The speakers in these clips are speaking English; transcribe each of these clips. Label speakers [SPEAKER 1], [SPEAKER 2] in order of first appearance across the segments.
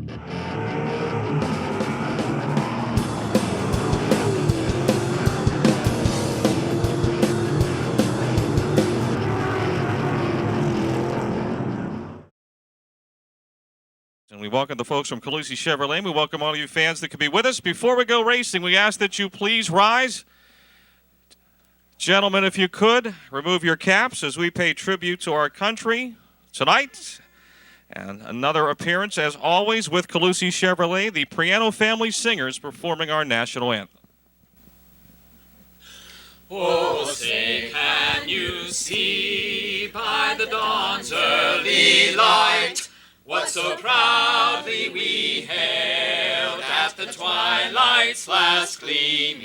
[SPEAKER 1] And we welcome the folks from Calusi Chevrolet. We welcome all of you fans that could be with us. Before we go racing, we ask that you please rise. Gentlemen, if you could, remove your caps as we pay tribute to our country tonight. And another appearance, as always, with Calusi Chevrolet, the Priano Family Singers performing our national anthem.
[SPEAKER 2] Oh, say, can you see by the dawn's early light what so proudly we hailed at the twilight's last gleaming,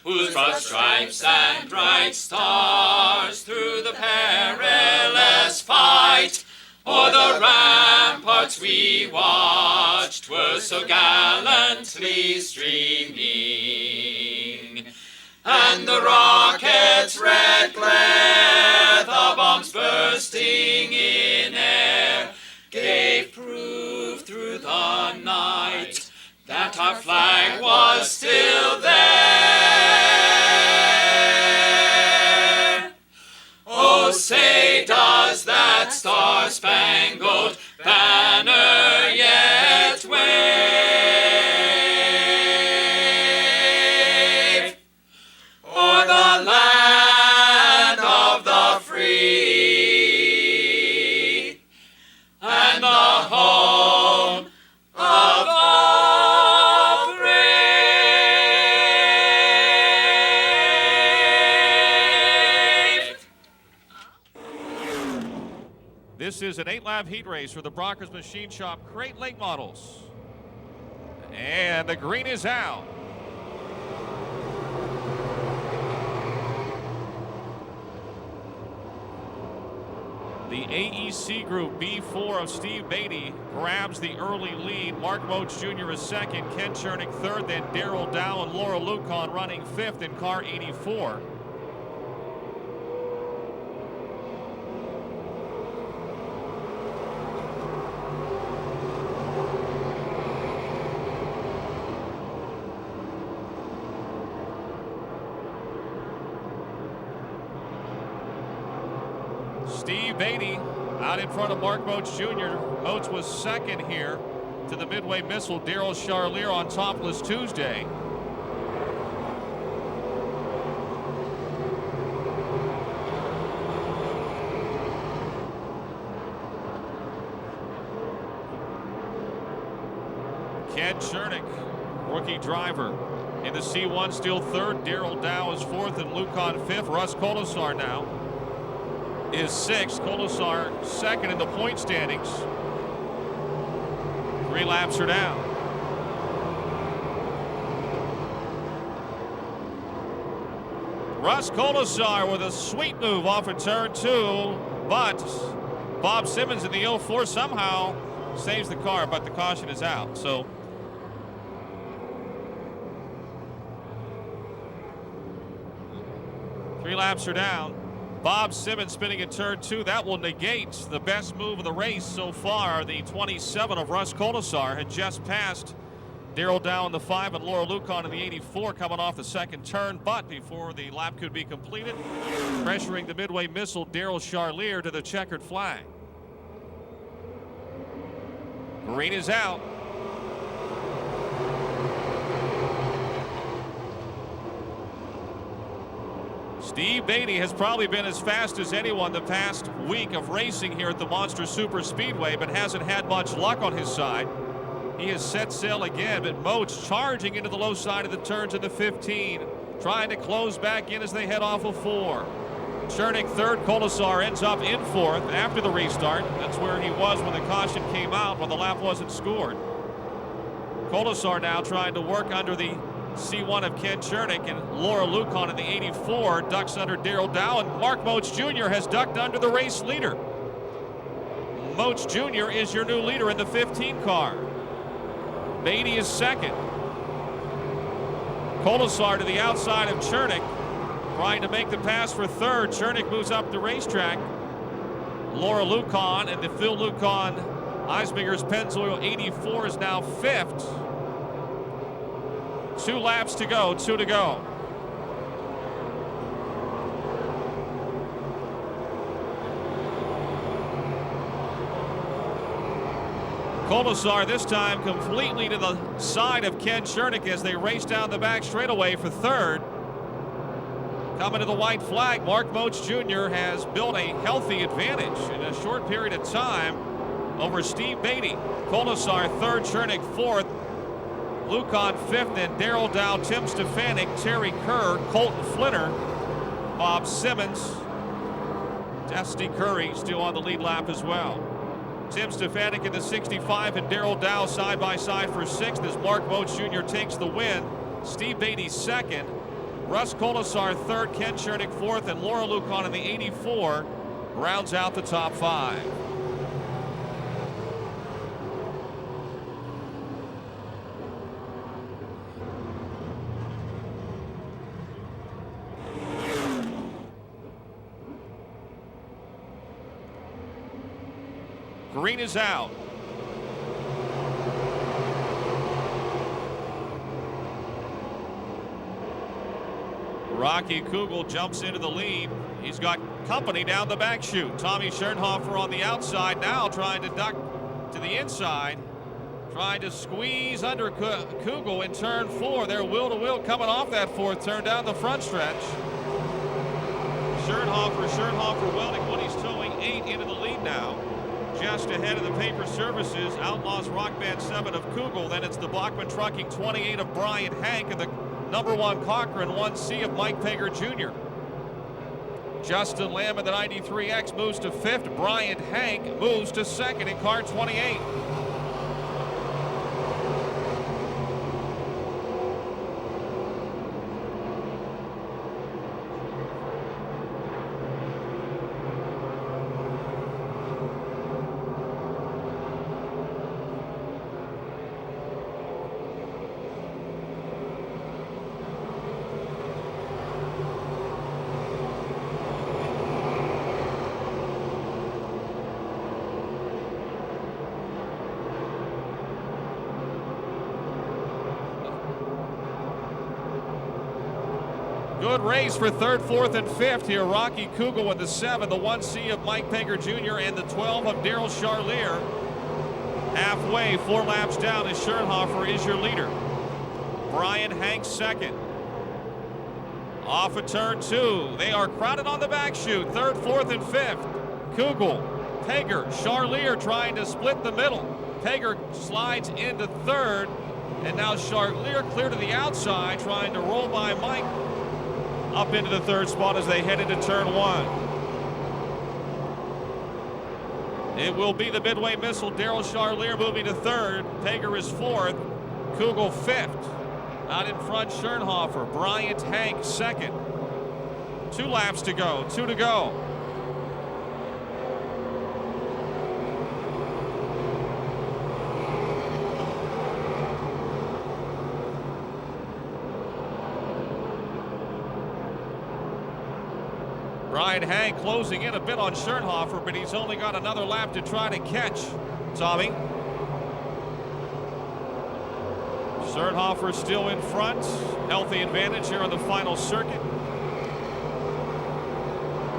[SPEAKER 2] whose broad stripes and bright stars through the perilous fight o'er the ramparts we watched were so gallantly streaming, and the rocket's red glare, the bombs bursting in air, gave proof through the night that our flag was still there. Oh, say, does that star-spangled banner yet wave o'er the land of the free and the home of the brave?
[SPEAKER 1] This is an 8-lap heat race for the Brockers Machine Shop Crate Late Models. And the green is out. The AEC Group B4 of Steve Beatty grabs the early lead. Mark Moach Jr. is second, Ken Chernick third, then Daryl Dow and Laura Lucon running fifth in car 84. Steve Beatty out in front of Mark Moach Jr. Moach was second here to the Midway Missile. Daryl Charlier on Topless Tuesday. Ken Chernick, rookie driver, in the C1 still third. Daryl Dow is fourth and Lucon fifth. Russ Colasar now is sixth. Colasar second in the point standings. 3 laps are down. Russ Colasar with a sweet move off of turn 2, but Bob Simmons in the 04 somehow saves the car, but the caution is out. So three laps are down. Bob Simmons spinning in turn 2. That will negate the best move of the race so far. The 27 of Russ Colasar had just passed Daryl Dow in the 5 and Laura Lucon in the 84 coming off the second turn. But before the lap could be completed, pressuring the Midway Missile, Daryl Charlier to the checkered flag. Green is out. Steve Beatty has probably been as fast as anyone the past week of racing here at the Monster Super Speedway, but hasn't had much luck on his side. He has set sail again, but Moach charging into the low side of the turns in the 15, trying to close back in as they head off of 4. Chernick third, Colasar ends up in fourth after the restart. That's where he was when the caution came out, when the lap wasn't scored. Colasar now trying to work under the C1 of Ken Chernick, and Laura Lucon in the 84 ducks under Daryl Dow, and Mark Moach Jr. has ducked under the race leader. Moach Jr. is your new leader in the 15 car. Beatty is second. Colasar to the outside of Chernick, trying to make the pass for third. Chernick moves up the racetrack. Laura Lucon and the Phil Lucon Eisminger's Pennzoil 84 is now 5th. 2 laps to go, 2 to go. Kolesar this time completely to the side of Ken Chernick as they race down the back straightaway for 3rd. Coming to the white flag, Mark Moach Jr. has built a healthy advantage in a short period of time over Steve Beatty. Kolesar 3rd, Chernick 4th, Lucan 5th, and Darrell Dow, Tim Stefanik, Terry Kerr, Colton Flinner, Bob Simmons, Dusty Curry still on the lead lap as well. Tim Stefanik in the 65 and Darrell Dow side by side for 6th as Mark Moach Jr. takes the win. Steve Beatty 2nd, Russ Kolesar 3rd, Ken Chernick 4th, and Laura Lucan in the 84 rounds out the top 5. Green is out. Rocky Kugel jumps into the lead. He's got company down the back chute. Tommy Schernhofer on the outside now trying to duck to the inside. Trying to squeeze under Kugel in turn 4. They're wheel to wheel coming off that 4th turn down the front stretch. Schernhofer welding what he's towing 8 into the lead now. Just ahead of the Paper Services, Outlaws Rock Band 7 of Kugel. Then it's the Bachman Trucking 28 of Brian Hank and the number 1 Cochrane 1C of Mike Pager Jr. Justin Lamb in the 93X moves to 5th. Brian Hank moves to 2nd in car 28. Good race for 3rd, 4th, and 5th here. Rocky Kugel with the 7, the 1C of Mike Pager Jr., and the 12 of Daryl Charlier. Halfway, 4 laps down, as Schernhofer is your leader. Brian Hank 2nd. Off of turn 2. They are crowded on the back chute. 3rd, 4th, and 5th. Kugel, Pager, Charlier trying to split the middle. Pager slides into 3rd, and now Charlier clear to the outside, trying to roll by Mike up into the 3rd spot as they head into turn 1. It will be the Midway Missile. Daryl Charlier moving to 3rd. Pager is 4th. Kugel 5th. Out in front, Schernhofer. Bryant Hank 2nd. 2 laps to go. 2 to go. Brian Hank closing in a bit on Schernhofer, but he's only got another lap to try to catch Tommy. Schernhofer still in front. Healthy advantage here on the final circuit.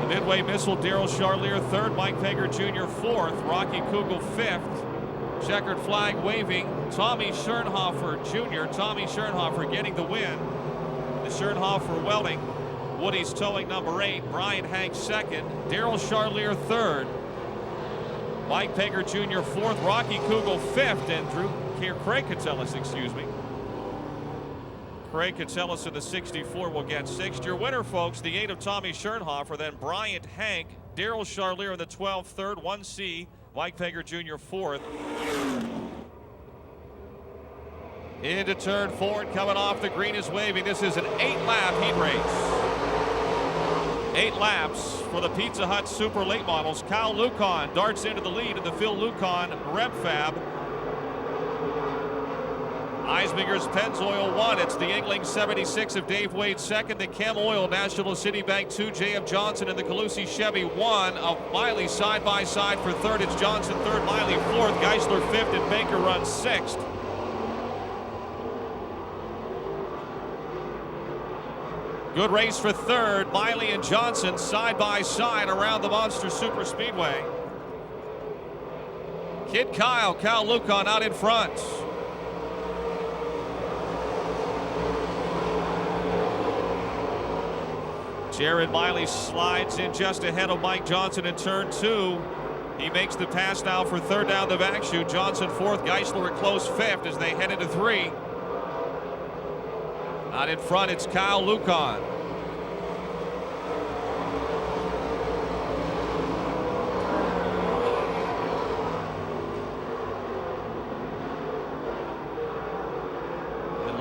[SPEAKER 1] The Midway Missile, Daryl Charlier 3rd, Mike Pager Jr. 4th, Rocky Kugel 5th. Checkered flag waving, Tommy Schernhofer Jr. Tommy Schernhofer getting the win. The Schernhofer welding. Woody's towing number 8, Brian Hank 2nd, Daryl Charlier 3rd, Mike Pager Jr. 4th, Rocky Kugel 5th, and Craig Catellus, Craig Catellus in the 64 will get 6th. Your winner, folks, the 8 of Tommy Schernhofer, then Bryant Hank, Daryl Charlier in the 12, 3rd, 1C, Mike Pager Jr. 4th. Into turn 4, coming off the green is waving. This is an 8-lap heat race. 8 laps for the Pizza Hut Super Late Models. Kyle Lucan darts into the lead in the Phil Lucan Rev Fab. Eisminger's Pennzoil 1. It's the Yingling 76 of Dave Wade second. The Chem Oil National City Bank 2. J.F. Johnson and the Calusi Chevy 1 of Miley side by side for third. It's Johnson third, Miley fourth, Geisler fifth, and Baker runs sixth. Good race for third. Miley and Johnson side by side around the Monster Super Speedway. Kid Cal Lucan out in front. Jared Miley slides in just ahead of Mike Johnson in turn 2. He makes the pass now for third down the back chute. Johnson fourth, Geisler a close fifth as they head into 3. Out in front, it's Kyle Lucan.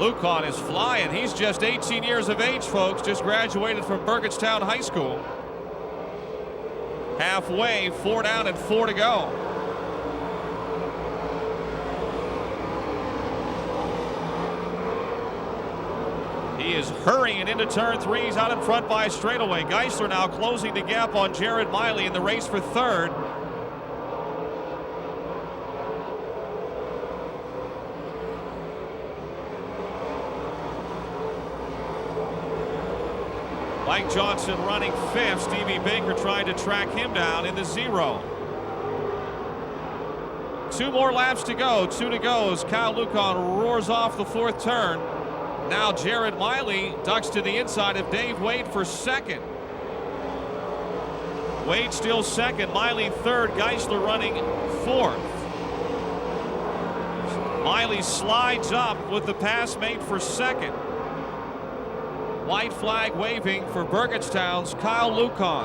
[SPEAKER 1] Lucan is flying. He's just 18 years of age, folks. Just graduated from Burgettstown High School. Halfway, 4 down and 4 to go. He is hurrying into turn 3. He's out in front by a straightaway. Geisler now closing the gap on Jared Miley in the race for third. Mike Johnson running fifth. Stevie Baker trying to track him down in the 0. 2 more laps to go. 2 to go as Kyle Lucan roars off the 4th turn. Now Jared Miley ducks to the inside of Dave Wade for second. Wade still second. Miley third. Geisler running 4th. Miley slides up with the pass made for second. White flag waving for Burgettstown's Kyle Lucan.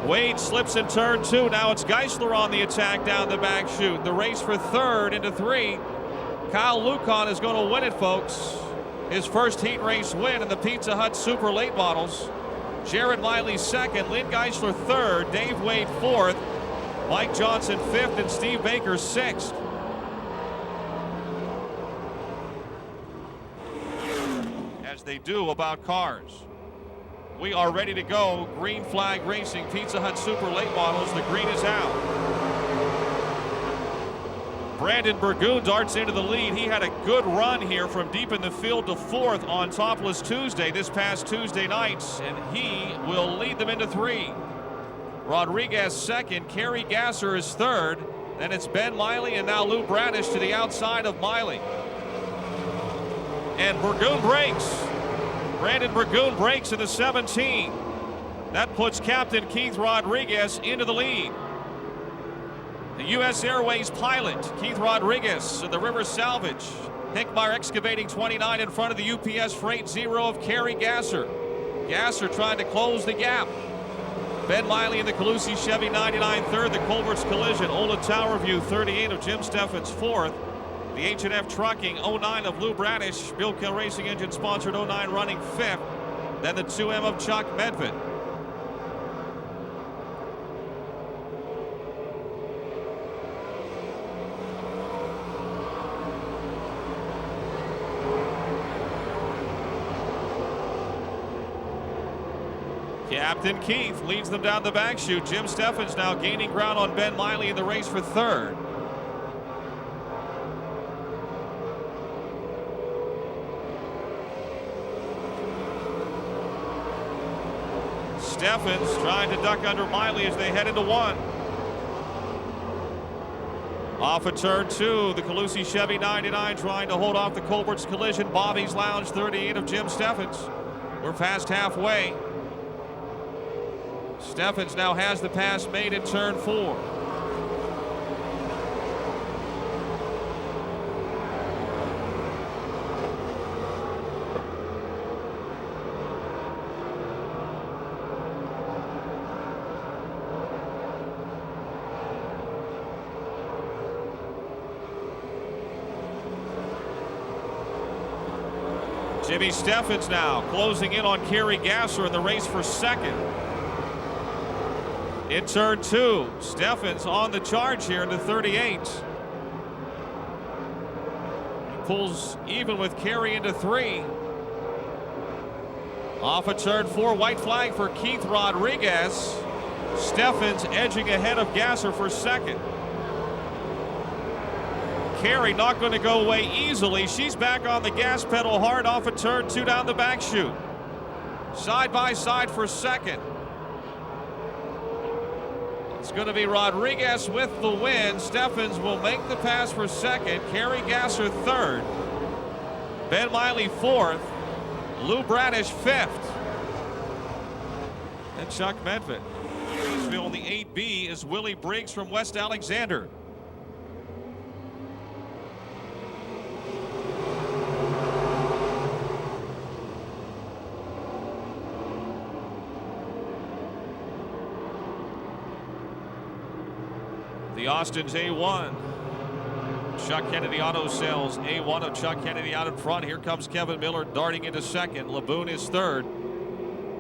[SPEAKER 1] Wade slips in turn 2. Now it's Geisler on the attack down the back chute. The race for third into 3. Kyle Lucan is going to win it, folks. His first heat race win in the Pizza Hut Super Late Models. Jared Miley second, Lynn Geisler third, Dave Wade fourth, Mike Johnson fifth, and Steve Baker sixth. As they do about cars. We are ready to go. Green flag racing, Pizza Hut Super Late Models. The green is out. Brandon Burgoon darts into the lead. He had a good run here from deep in the field to 4th on Topless Tuesday this past Tuesday night, and he will lead them into 3. Rodriguez second, Kerry Gasser is third, then it's Ben Miley and now Lou Bradish to the outside of Miley. And Burgoon breaks. Brandon Burgoon breaks in the 17. That puts Captain Keith Rodriguez into the lead. The U.S. Airways pilot, Keith Rodriguez, of the River Salvage. Hickmeyer Excavating 29 in front of the UPS Freight 0 of Kerry Gasser. Gasser trying to close the gap. Ben Miley in the Calusi Chevy 99 third. The Culver's Collision, Ola Tower View 38 of Jim Steffens fourth. The H&F Trucking 09 of Lou Bradish. Bill Kill Racing Engine sponsored 09 running fifth. Then the 2M of Chuck Medved. Captain Keith leads them down the back chute. Jim Steffens now gaining ground on Ben Miley in the race for third. Steffens trying to duck under Miley as they head into 1. Off of turn 2, the Calusi Chevy 99 trying to hold off the Culver's Collision. Bobby's Lounge 38 of Jim Steffens. We're past halfway. Steffens now has the pass made in turn 4. Jimmy Steffens now closing in on Kerry Gasser in the race for second. In turn 2, Steffens on the charge here into 38. He pulls even with Kerry into 3. Off of turn 4, white flag for Keith Rodriguez. Steffens edging ahead of Gasser for second. Kerry not going to go away easily. She's back on the gas pedal hard off of turn 2 down the back chute. Side by side for second. It's going to be Rodriguez with the win. Steffens will make the pass for second. Kerry Gasser third. Ben Miley fourth. Lou Bradish fifth. And Chuck Medved. In the 8B is Willie Briggs from West Alexander. The Austin's A1. Chuck Kennedy Auto Sales A1 of Chuck Kennedy out in front. Here comes Kevin Miller darting into second. Laboon is third.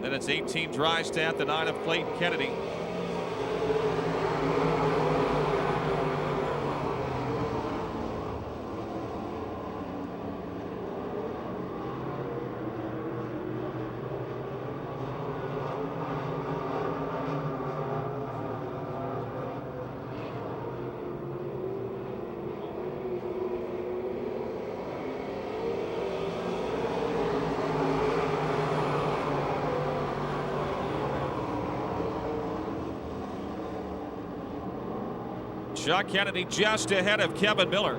[SPEAKER 1] Then it's 18 Drystat, the 9 of Clayton Kennedy. Chuck Kennedy just ahead of Kevin Miller.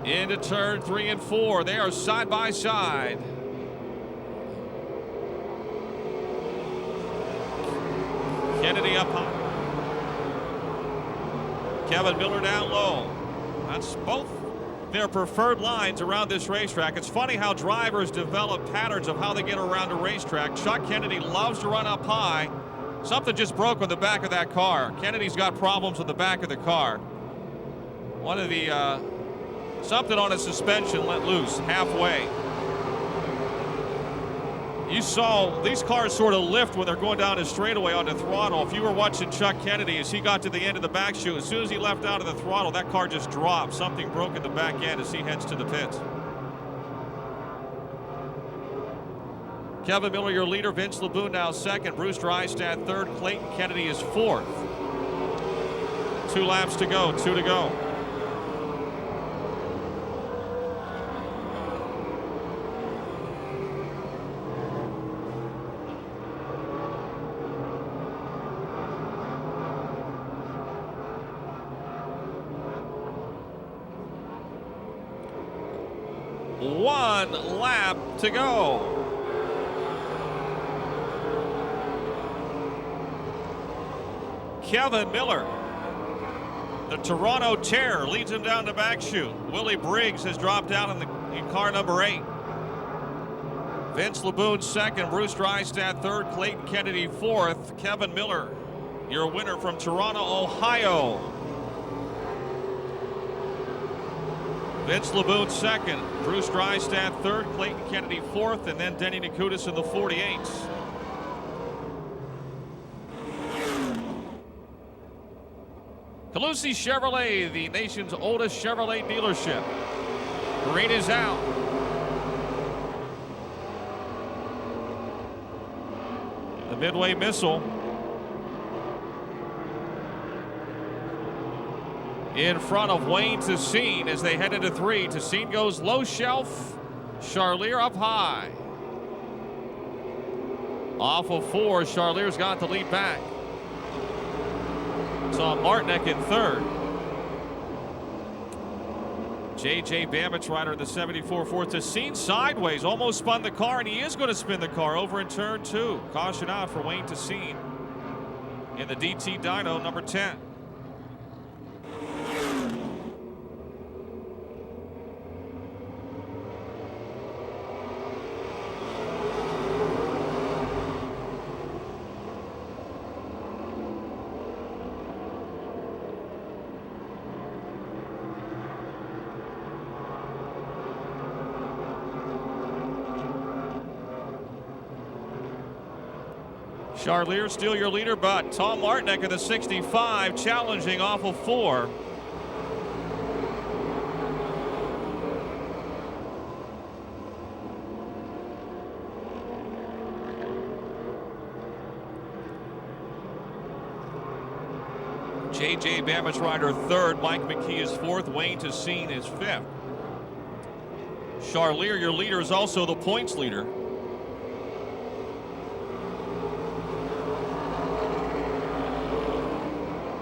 [SPEAKER 1] Into turn 3 and 4. They are side by side. Kennedy up high. Kevin Miller down low. That's both their preferred lines around this racetrack. It's funny how drivers develop patterns of how they get around a racetrack. Chuck Kennedy loves to run up high. Something just broke on the back of that car. Kennedy's got problems with the back of the car. One of the, something on a suspension let loose halfway. You saw these cars sort of lift when they're going down a straightaway on the throttle. If you were watching Chuck Kennedy as he got to the end of the back chute, as soon as he left out of the throttle, that car just dropped. Something broke in the back end as he heads to the pits. Kevin Miller, your leader. Vince Laboon now second. Bruce Drystat third. Clayton Kennedy is fourth. 2 laps to go. 2 to go. One lap to go. Kevin Miller, the Toronto Terror, leads him down the back chute. Willie Briggs has dropped down in car number 8. Vince Laboon second, Bruce Drystat third, Clayton Kennedy fourth. Kevin Miller, your winner from Toronto, Ohio. Vince Laboon second, Bruce Drystat third, Clayton Kennedy fourth, and then Denny Nakutis in the 48s. Calusi Chevrolet, the nation's oldest Chevrolet dealership. Green is out. The Midway Missile in front of Wayne Tessine as they head into 3. Tessine goes low shelf. Charlier up high. Off of 4, Charlier's got the lead back. Saw Martinek in third. J.J. Bamich rider in the 74 fourth. Tessine sideways, almost spun the car, and he is going to spin the car over in turn 2. Caution out for Wayne Tessine in the DT Dyno number 10. Charlier still your leader, but Tom Martinek in the 65 challenging off of 4. J.J. Bamage-Ryder 3rd, Mike McKee is 4th, Wayne Tessine is 5th. Charlier, your leader, is also the points leader.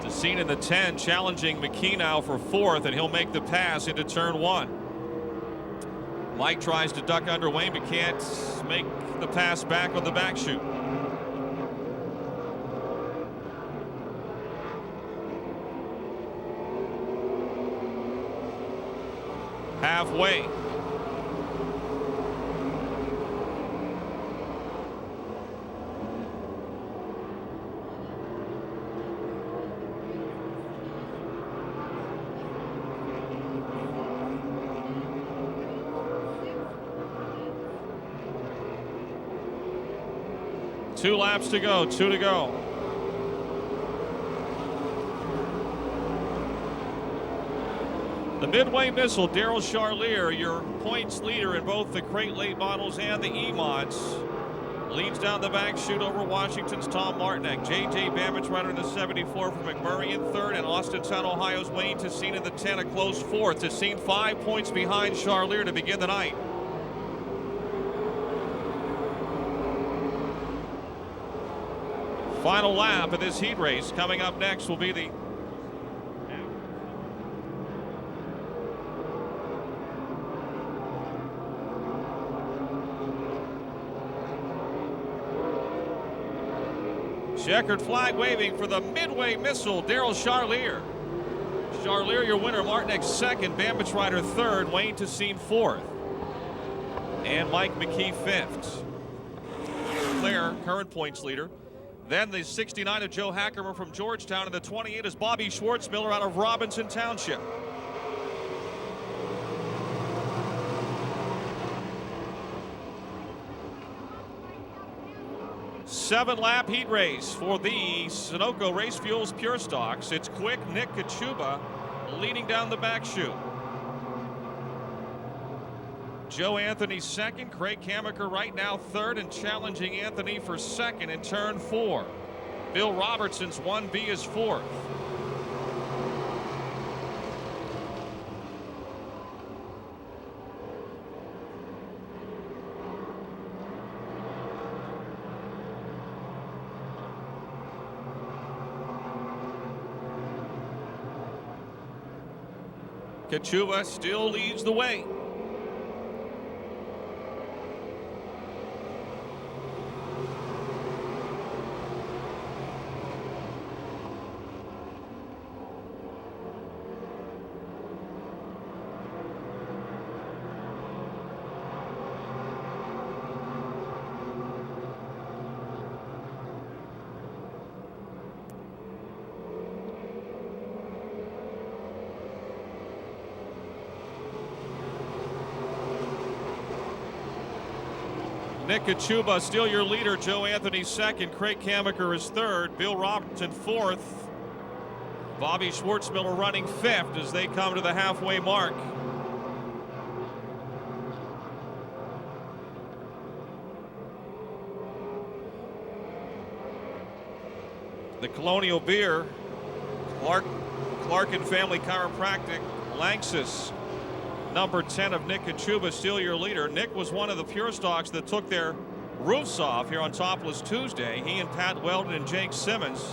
[SPEAKER 1] Tessine in the 10, challenging McKee now for 4th, and he'll make the pass into turn 1. Mike tries to duck under Wayne, but can't make the pass back on the back chute. Halfway. Two laps to go, 2 to go. The Midway Missile, Darryl Charlier, your points leader in both the Crate Late Models and the E-Mods, leads down the back chute over Washington's Tom Martinek. J.J. Bamage-Ryder in the 74 for McMurray in 3rd, and Austintown, Ohio's Wayne Tessine in the 10, a close 4th. Tessine 5 points behind Charlier to begin the night. Final lap of this heat race. Coming up next will be the checkered flag waving for the Midway Missile, Darryl Charlier. Charlier, your winner. Martinek 2nd, Bamage-Ryder 3rd, Wayne Tessine 4th, and Mike McKee 5th. Claire, current points leader. Then the 69 of Joe Hackerman from Georgetown, and the 28 is Bobby Schwartzmiller out of Robinson Township. Seven-lap heat race for the Sunoco Race Fuels Pure Stocks. It's quick. Nick Kachuba leading down the back chute. Joe Anthony 2nd, Craig Kamaker right now 3rd, and challenging Anthony for 2nd in turn 4. Bill Robertson's 1B is 4th. Kachuba still leads the way. Nick Kachuba still your leader. Joe Anthony 2nd. Craig Kamaker is 3rd. Bill Robertson 4th. Bobby Schwartzmiller running 5th as they come to the halfway mark. The Colonial Beer, Clark and Family Chiropractic, Lanxess, number 10 of Nick Kachuba, still your leader. Nick was one of the Pure Stocks that took their roofs off here on Topless Tuesday. He and Pat Weldon and Jake Simmons.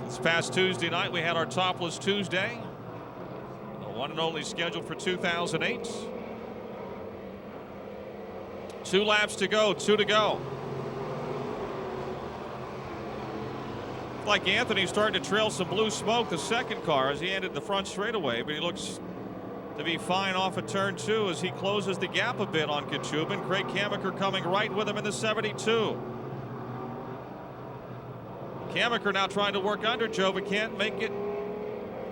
[SPEAKER 1] This past Tuesday night, we had our Topless Tuesday, the one and only scheduled for 2008. 2 laps to go, 2 to go. Like Anthony starting to trail some blue smoke, the second car, as he ended the front straightaway, but he looks to be fine off of turn 2 as he closes the gap a bit on Kachuba, and Craig Kamaker coming right with him in the 72. Kamaker now trying to work under Joe, but can't make it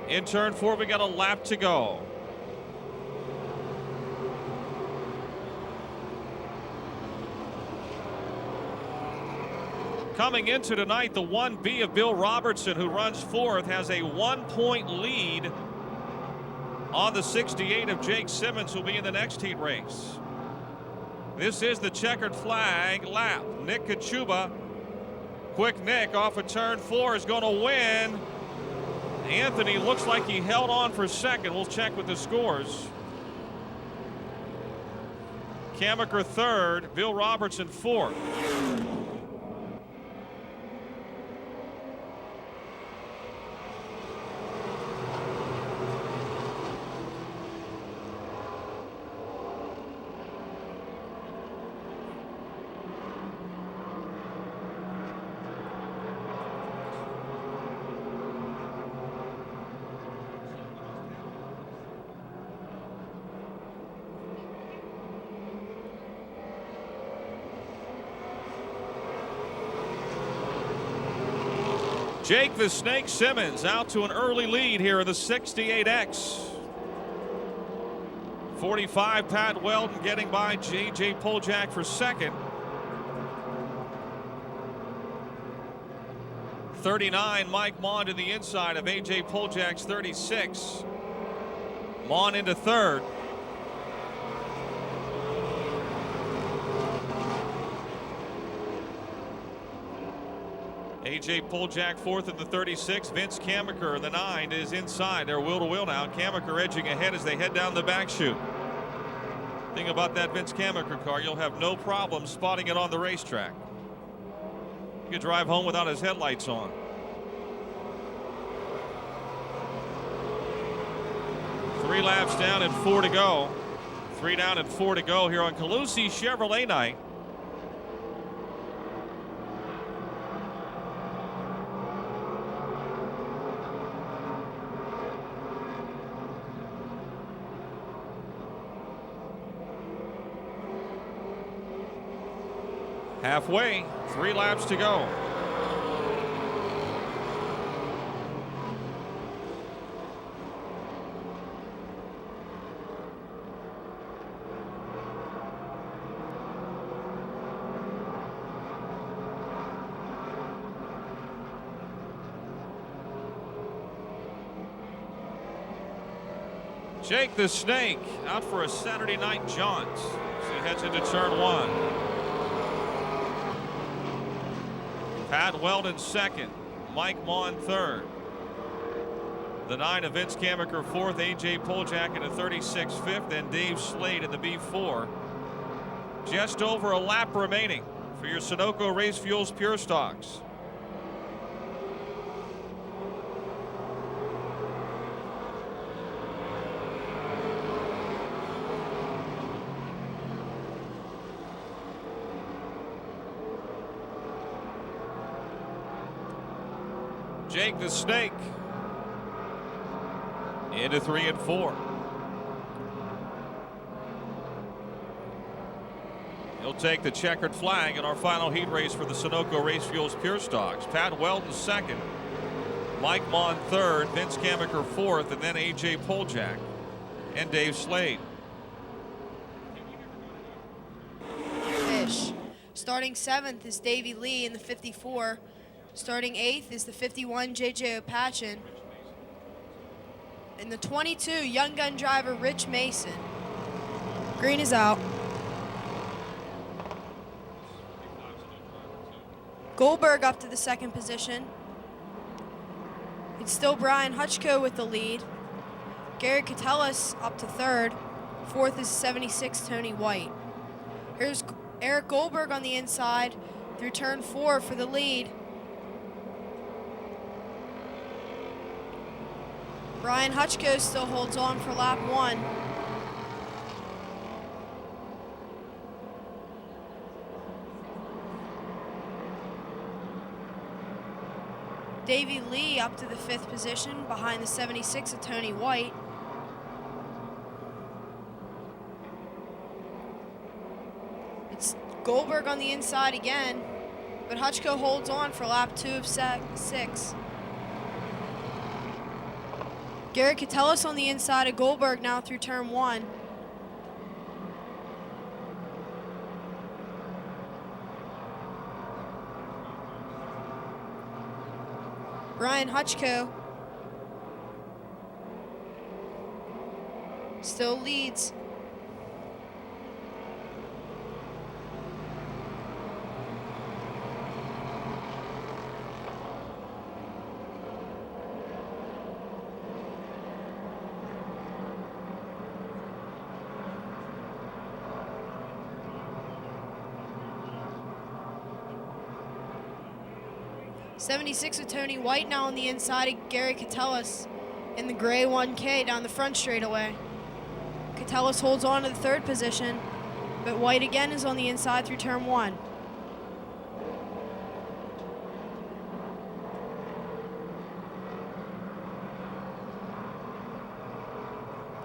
[SPEAKER 1] in turn 4. We got a lap to go. Coming into tonight, the 1B of Bill Robertson, who runs fourth, has a 1-point lead on the 68 of Jake Simmons, who'll be in the next heat race. This is the checkered flag lap. Nick Kachuba, quick Nick off of turn 4, is going to win. Anthony looks like he held on for second. We'll check with the scores. Kammaker third, Bill Robertson fourth. Jake the Snake Simmons out to an early lead here in the 68X. 45, Pat Weldon getting by J.J. Poljak for second. 39, Mike Maughan to the inside of A.J. Poljak's 36. Maughan into third. A.J. Poljak fourth in the 36. Vince Kammaker, the 9, is inside. They're wheel to wheel now. Kammaker edging ahead as they head down the back chute. Thing about that Vince Kammaker car, you'll have no problem spotting it on the racetrack. You could drive home without his headlights on. Three laps down and 4 to go. 3 down and 4 to go here on Calusi Chevrolet night. Halfway, 3 laps to go. Jake the Snake out for a Saturday night jaunt as he heads into turn 1. Pat Weldon second, Mike Maughan third. The 9 of Vince Kammaker fourth, A.J. Poljak in a 36 fifth, and Dave Slade in the B4. Just over a lap remaining for your Sunoco Race Fuels Pure Stocks. Jake the Snake into 3 and 4. He'll take the checkered flag in our final heat race for the Sunoco Race Fuels Pure Stocks. Pat Weldon second, Mike Maughan third, Vince Kammaker fourth, and then A.J. Poljak and Dave Slade.
[SPEAKER 3] Fish. Starting 7th is Davey Lee in the 54. Starting 8th is the 51, J.J. Opachin. In the 22, young gun driver Rich Mason. Green is out. Goldberg up to the 2nd position. It's still Brian Hutchko with the lead. Gary Catellis up to 3rd. 4th is 76, Tony White. Here's Eric Goldberg on the inside through turn 4 for the lead. Brian Hutchko still holds on for lap 1. Davey Lee up to the 5th position behind the 76 of Tony White. It's Goldberg on the inside again, but Hutchko holds on for lap 2 of 6. Gary Catellis on the inside of Goldberg now through turn 1. Brian Hutchko still leads. '76 with Tony White now on the inside of Gary Catellis in the gray 1K down the front straightaway. Catellis holds on to the third position, but White again is on the inside through turn 1.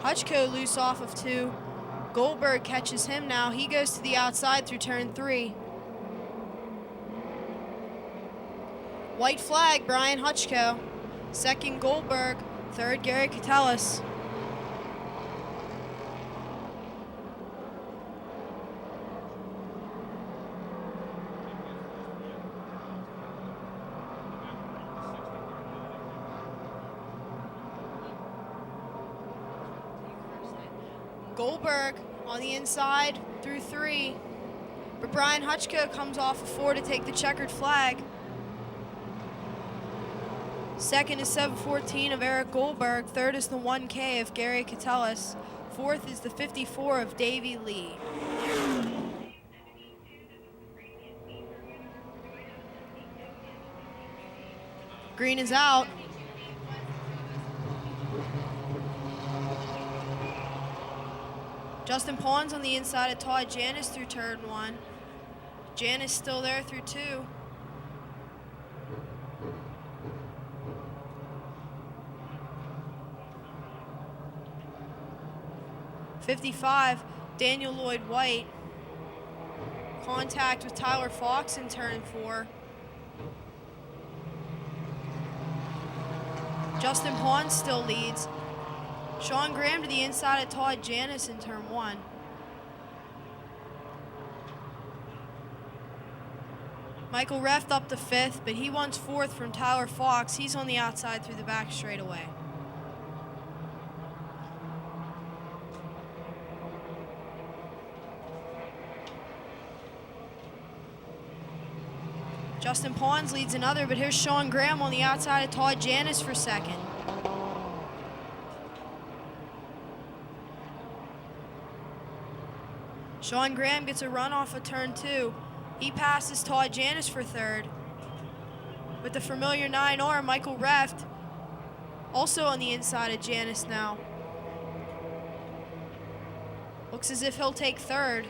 [SPEAKER 3] Hutchko loose off of 2. Goldberg catches him now. He goes to the outside through turn 3. White flag, Brian Hutchko. Second, Goldberg. Third, Gary Catellis. Goldberg on the inside through 3. But Brian Hutchko comes off of 4 to take the checkered flag. Second is 714 of Eric Goldberg. Third is the 1K of Gary Catellis. Fourth is the 54 of Davey Lee. Green is out. Justin Pons on the inside of Todd Janis through turn 1. Janis still there through 2. 55, Daniel Lloyd White. Contact with Tyler Fox in turn 4. Justin Pons still leads. Sean Graham to the inside of Todd Janis in turn 1. Michael Reft up to 5th, but he wants 4th from Tyler Fox. He's on the outside through the back straightaway. Justin Pons leads another, but here's Sean Graham on the outside of Todd Janis for 2nd. Sean Graham gets a run off of turn 2. He passes Todd Janis for 3rd. With the familiar 9R, Michael Reft also on the inside of Janis now. Looks as if he'll take 3rd.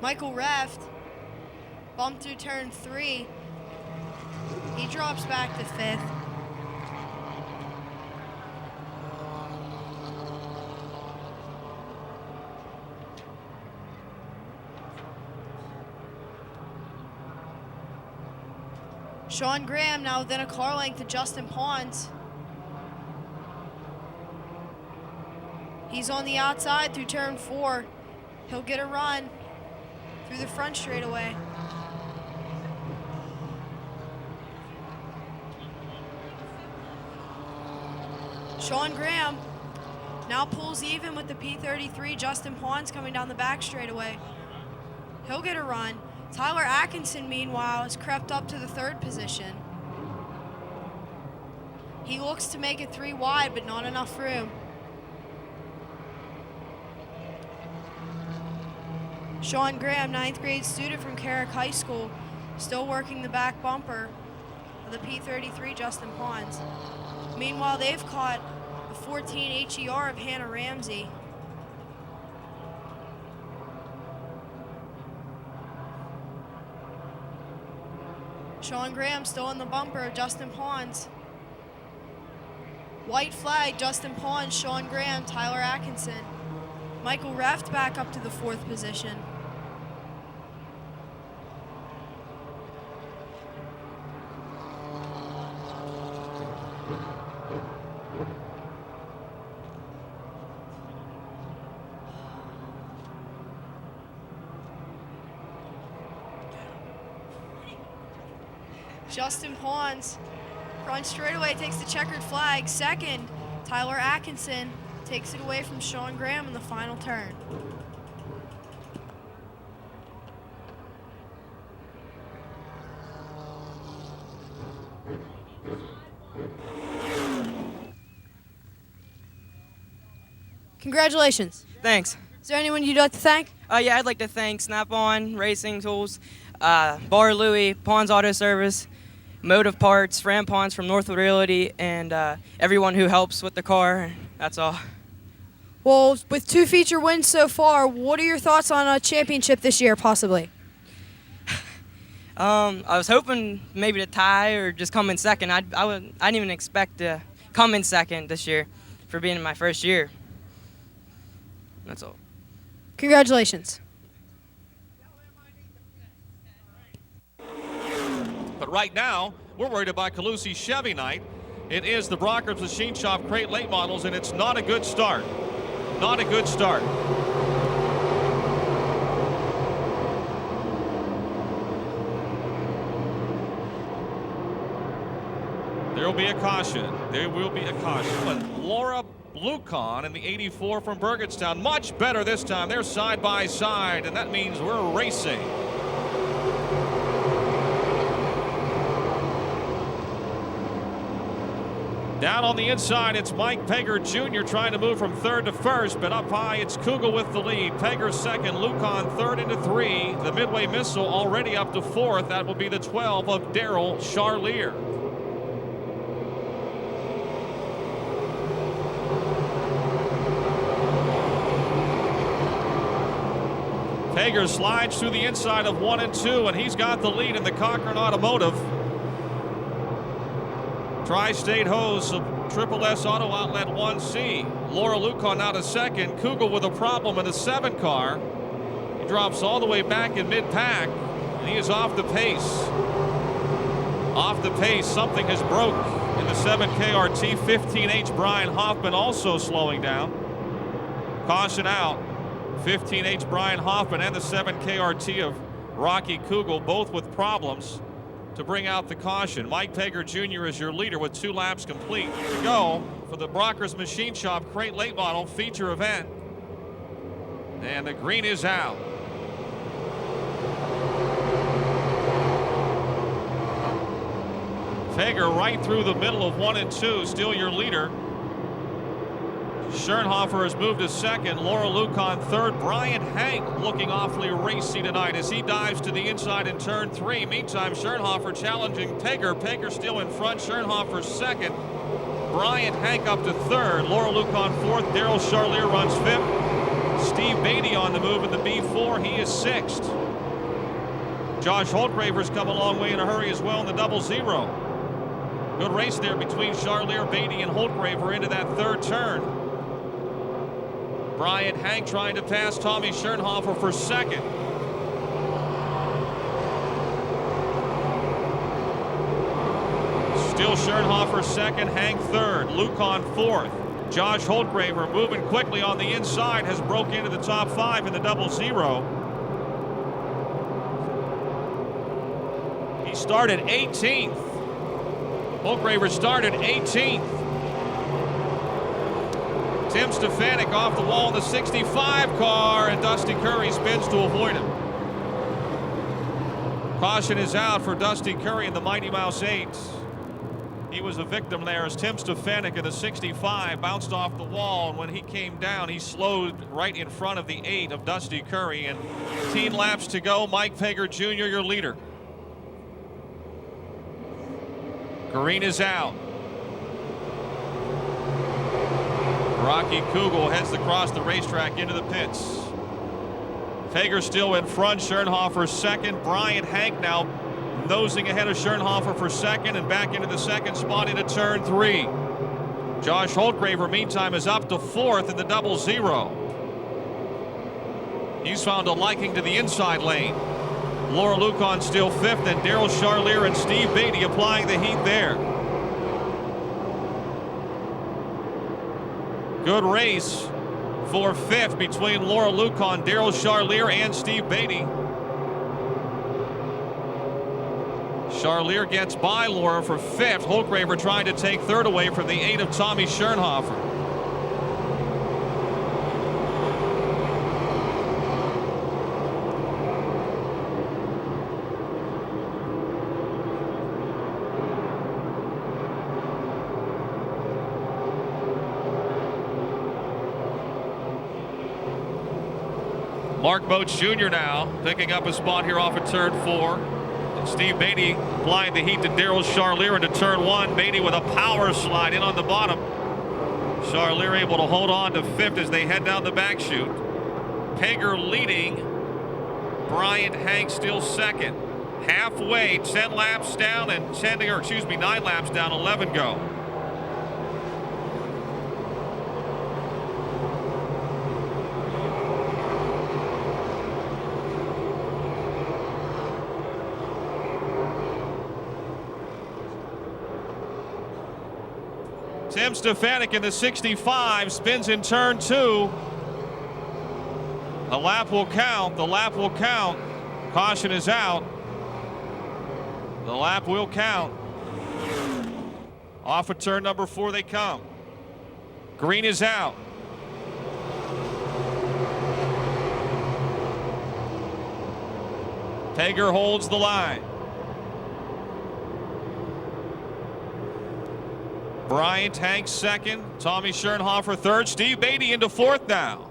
[SPEAKER 3] Michael Reft bumped through turn 3. He drops back to 5th. Sean Graham now within a car length to Justin Pons. He's on the outside through turn 4. He'll get a run through the front straightaway. Sean Graham now pulls even with the P33. Justin Pons coming down the back straightaway. He'll get a run. Tyler Atkinson, meanwhile, has crept up to the 3rd position. He looks to make it 3 wide, but not enough room. Sean Graham, 9th grade student from Carrick High School, still working the back bumper of the P33 Justin Pons. Meanwhile, they've caught the 14 HER of Hannah Ramsey. Sean Graham still in the bumper of Justin Pons. White flag, Justin Pons, Sean Graham, Tyler Atkinson. Michael Reft back up to the 4th position. Justin Pawns, front straightaway, takes the checkered flag. 2nd, Tyler Atkinson takes it away from Sean Graham in the final turn. Congratulations.
[SPEAKER 4] Thanks.
[SPEAKER 3] Is there anyone you'd like to thank?
[SPEAKER 4] Yeah, I'd like to thank Snap-on Racing Tools, Bar Louie, Pawns Auto Service, Motive Parts, Fran Pawns from Northwood Realty, and everyone who helps with the car. That's all.
[SPEAKER 3] Well, with 2 feature wins so far, what are your thoughts on a championship this year, possibly?
[SPEAKER 4] I was hoping maybe to tie or just come in second. I didn't even expect to come in second this year for being in my first year. That's all.
[SPEAKER 3] Congratulations.
[SPEAKER 1] But right now, we're worried about Calusi Chevy night. It is the Brockers Machine Shop Crate Late Models, and it's not a good start. Not a good start. There will be a caution. There will be a caution. But Laura Lucon in the 84 from Burgettstown, much better this time. They're side by side, and that means we're racing. Down on the inside, it's Mike Pegger Jr. trying to move from 3rd to 1st, but up high, it's Kugel with the lead. Pegger 2nd, Lucon 3rd into 3. The Midway Missile already up to 4th. That will be the 12 of Daryl Charlier. Pegger slides through the inside of 1 and 2, and he's got the lead in the Cochran Automotive. Tri-State Hose of Triple S Auto Outlet 1C. Laura Lucon now to 2nd. Kugel with a problem in the 7 car. He drops all the way back in mid-pack, and he is off the pace. Off the pace. Something has broke in the 7KRT. 15H Brian Hoffman also slowing down. Caution out. 15H Brian Hoffman and the 7KRT of Rocky Kugel, both with problems, to bring out the caution. Mike Pegger Jr. is your leader with 2 laps complete to go for the Brockers Machine Shop Crate Late Model feature event. And the green is out. Pegger right through the middle of 1 and 2, still your leader. Schernhofer has moved to 2nd. Laura Lucon 3rd. Brian Hank looking awfully racy tonight as he dives to the inside in turn 3. Meantime, Schernhofer challenging Pegger. Pegger still in front. Schernhofer 2nd. Brian Hank up to 3rd. Laura Lucon 4th. Daryl Charlier runs 5th. Steve Beatty on the move in the B4. He is 6th. Josh Holtgraver's come a long way in a hurry as well in the 0-0. Good race there between Charlier, Beatty, and Holtgraver into that 3rd turn. Brian Hank trying to pass Tommy Schernhofer for 2nd. Still Schernhofer 2nd, Hank 3rd, Lucon 4th. Josh Holtgraver moving quickly on the inside, has broke into the top 5 in the 0-0. He started 18th. Holtgraver started 18th. Tim Stefanik off the wall in the 65 car, and Dusty Curry spins to avoid him. Caution is out for Dusty Curry in the Mighty Mouse 8. He was a victim there as Tim Stefanik in the 65 bounced off the wall, and when he came down, he slowed right in front of the 8 of Dusty Curry. And 18 laps to go. Mike Pegger Jr., your leader. Green is out. Rocky Kugel heads across the racetrack into the pits. Pegger still in front. Schernhofer 2nd. Brian Hank now nosing ahead of Schernhofer for 2nd and back into the 2nd spot into turn 3. Josh Holtgraver meantime is up to 4th in the 0-0. He's found a liking to the inside lane. Laura Lucon still 5th, and Daryl Charlier and Steve Beatty applying the heat there. Good race for 5th between Laura Lucon, Daryl Charlier, and Steve Beatty. Charlier gets by Laura for 5th. Holtgraver trying to take 3rd away from the 8 of Tommy Schernhofer. Mark Moats Jr. now picking up a spot here off of turn 4. And Steve Beatty applying the heat to Daryl Charlier into turn 1. Beatty with a power slide in on the bottom. Charlier able to hold on to 5th as they head down the back chute. Pager leading. Bryant Hank still 2nd. Halfway, 10 laps down and 9 laps down, 11 go. Tim Stefanik in the 65 spins in turn 2. The lap will count. The lap will count. Caution is out. The lap will count. Off of turn number 4 they come. Green is out. Pager holds the line. Bryant Hank 2nd, Tommy Schernhofer 3rd, Steve Beatty into 4th now.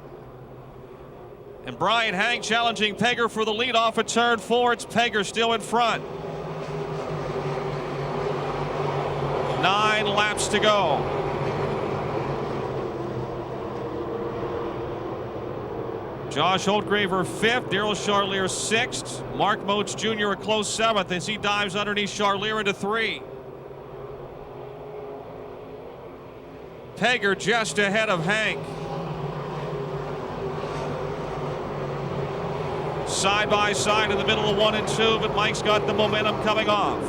[SPEAKER 1] And Bryant Hank challenging Pager for the lead off of turn 4. It's Pager still in front. 9 laps to go. Josh Holtgraver 5th, Daryl Charlier 6th, Mark Moats Jr. a close 7th as he dives underneath Charlier into 3. Pager just ahead of Hank. Side by side in the middle of 1 and 2, but Mike's got the momentum coming off.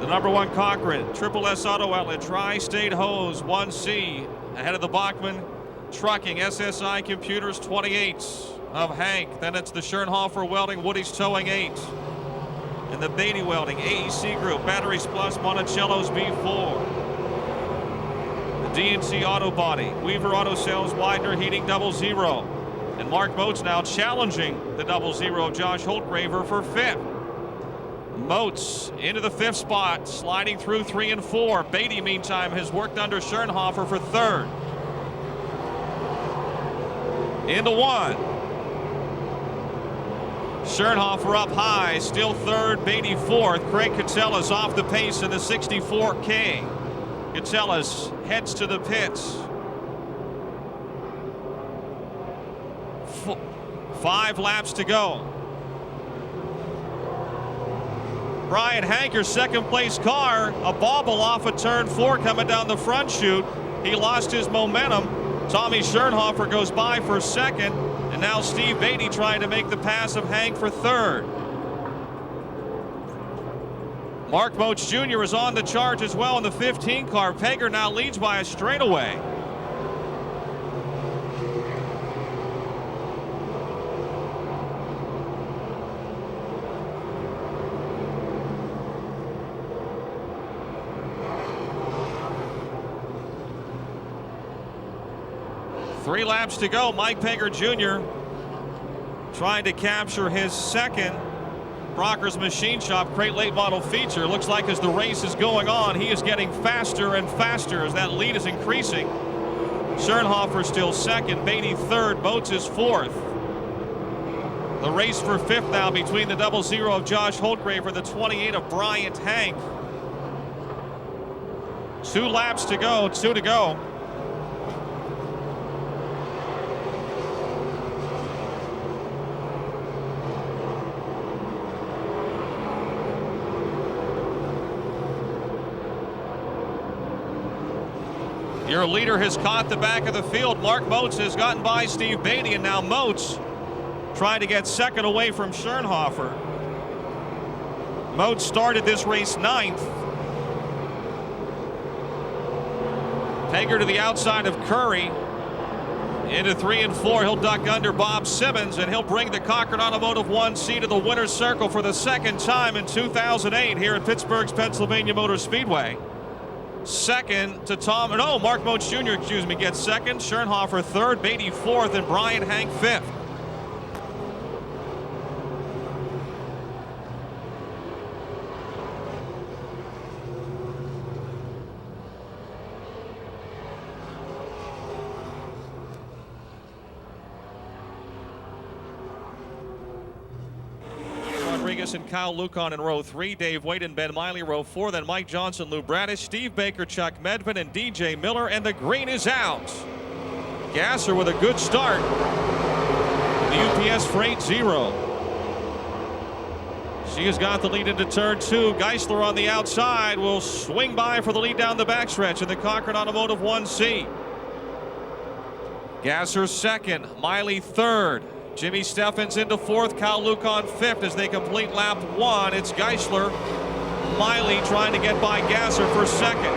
[SPEAKER 1] The number 1 Cochran, Triple S Auto Outlet, Tri-State Hose 1C, ahead of the Bachman Trucking, SSI Computers 28 of Hank. Then it's the Schernhofer Welding, Woody's Towing 8. And the Beatty Welding, AEC Group, Batteries Plus, Monticello's B4. DNC Auto Body, Weaver Auto Sales, Widener Heating, 00. And Mark Moats now challenging the 00, Josh Holtgraver for 5th. Moats into the 5th spot, sliding through 3 and 4. Beatty, meantime, has worked under Schernhofer for 3rd. Into 1. Schernhofer up high, still 3rd, Beatty 4th. Craig Catellas off the pace in the 64K. Catellas heads to the pits. 5 laps to go. Brian Hank, your 2nd place car, a bobble off of turn 4 coming down the front chute. He lost his momentum. Tommy Schernhofer goes by for 2nd, and now Steve Beatty trying to make the pass of Hank for 3rd. Mark Moats Jr. is on the charge as well in the 15 car. Pager now leads by a straightaway. Three laps to go. Mike Pager Jr. trying to capture his 2nd Brockers Machine Shop Crate Late Model feature. Looks like as the race is going on, he is getting faster and faster as that lead is increasing. Schernhofer still 2nd, Beatty 3rd, Moats is 4th. The race for 5th now between the 00 of Josh Holtgraver, the 28 of Bryant Hank. 2 laps to go, 2 to go. Your leader has caught the back of the field. Mark Moats has gotten by Steve Beatty, and now Moats trying to get second away from Schernhofer. Moats started this race 9th. Hager to the outside of Curry. Into 3 and 4, he'll duck under Bob Simmons, and he'll bring the Cochran Automotive 1C to the winner's circle for the second time in 2008 here at Pittsburgh's Pennsylvania Motor Speedway. Second to Mark Moats Jr., gets second. Schernhofer third, Beatty fourth, and Brian Hank fifth. And Kyle Lucan in row 3, Dave Wade and Ben Miley row 4, then Mike Johnson, Lou Bradish, Steve Baker, Chuck Medvin, and DJ Miller, and the green is out. Gasser with a good start. The UPS Freight 0. She has got the lead into turn 2. Geisler on the outside will swing by for the lead down the backstretch in the Cochran Automotive 1C. Gasser second, Miley third. Jimmy Steffens into fourth, Kyle Lucan fifth as they complete lap 1. It's Geisler, Miley trying to get by Gasser for second.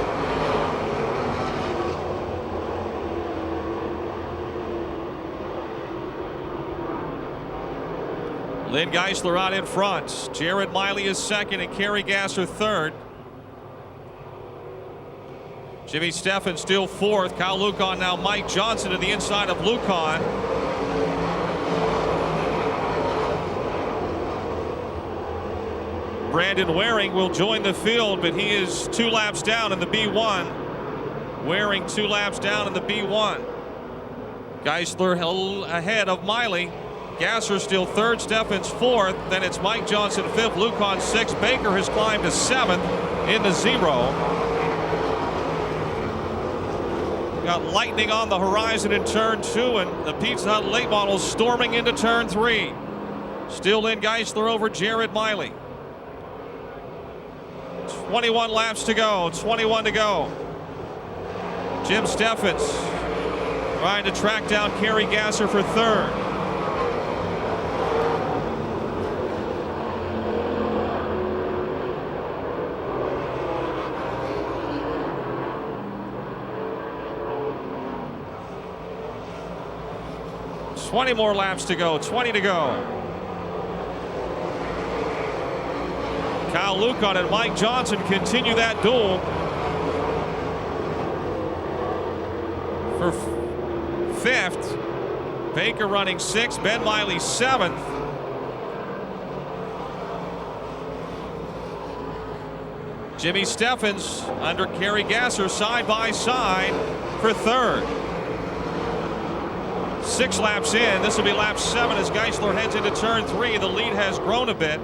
[SPEAKER 1] Lynn Geisler out in front. Jared Miley is second and Kerry Gasser third. Jimmy Steffens still fourth. Kyle Lucan now Mike Johnson to the inside of Lucan. Brandon Waring will join the field, but he is 2 laps down in the B1. Waring 2 laps down in the B1. Geisler ahead of Miley. Gasser still third, Steffens fourth. Then it's Mike Johnson fifth, Lucan sixth. Baker has climbed to 7th in the 0. Got lightning on the horizon in turn 2, and the Pizza Hut late models storming into turn 3. Still Lynn Geisler over Jared Miley. 21 laps to go, 21 to go. Jim Steffens trying to track down Kerry Gasser for third. It's 20 more laps to go, 20 to go. Kyle Lucan and Mike Johnson continue that duel for fifth. Baker running 6th, Ben Miley 7th. Jimmy Steffens under Kerry Gasser side by side for third. 6 laps in. This will be lap 7 as Geisler heads into turn 3. The lead has grown a bit.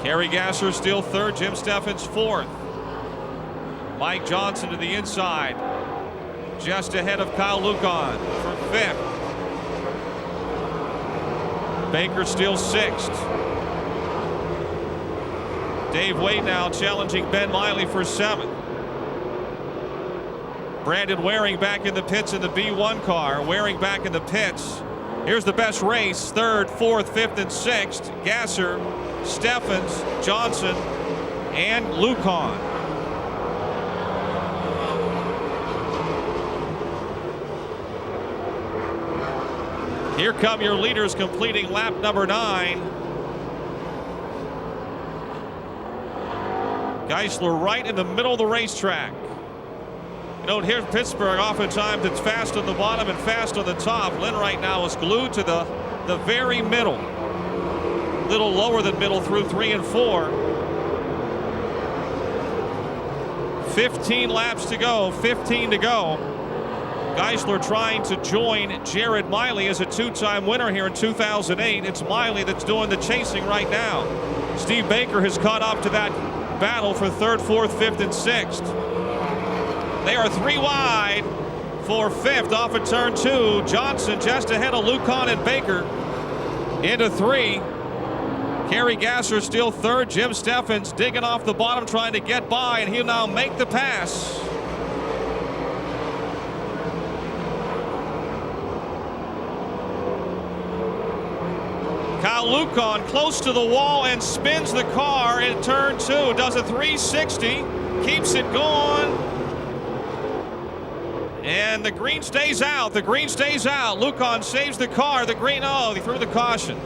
[SPEAKER 1] Kerry Gasser still third, Jim Steffens fourth. Mike Johnson to the inside, just ahead of Kyle Lucan for fifth. Baker still 6th. Dave Wade now challenging Ben Miley for 7th. Brandon Waring back in the pits in the B1 car. Waring back in the pits. Here's the best race, 3rd, 4th, 5th, and 6th. Gasser, Steffens, Johnson, and Lucan. Here come your leaders completing lap number 9. Geisler right in the middle of the racetrack. You know, here in Pittsburgh, oftentimes it's fast on the bottom and fast on the top. Lynn right now is glued to the very middle. Little lower than middle through 3 and 4. 15 laps to go, 15 to go. Geisler trying to join Jared Miley as a 2-time winner here in 2008. It's Miley that's doing the chasing right now. Steve Baker has caught up to that battle for 3rd, 4th, 5th, and 6th. They are 3 wide for 5th off of turn 2. Johnson just ahead of Lucan and Baker into 3. Kerry Gasser still third. Jim Steffens digging off the bottom, trying to get by, and he'll now make the pass. Kyle Lucon close to the wall and spins the car in turn 2. Does a 360, keeps it going. And the green stays out. The green stays out. Lucon saves the car. The green, oh, he threw the caution.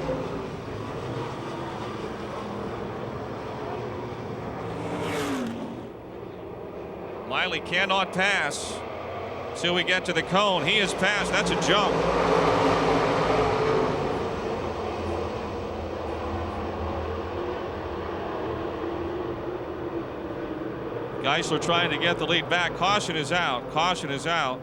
[SPEAKER 1] Miley cannot pass till we get to the cone. He has passed. That's a jump. Geisler trying to get the lead back. Caution is out. Caution is out.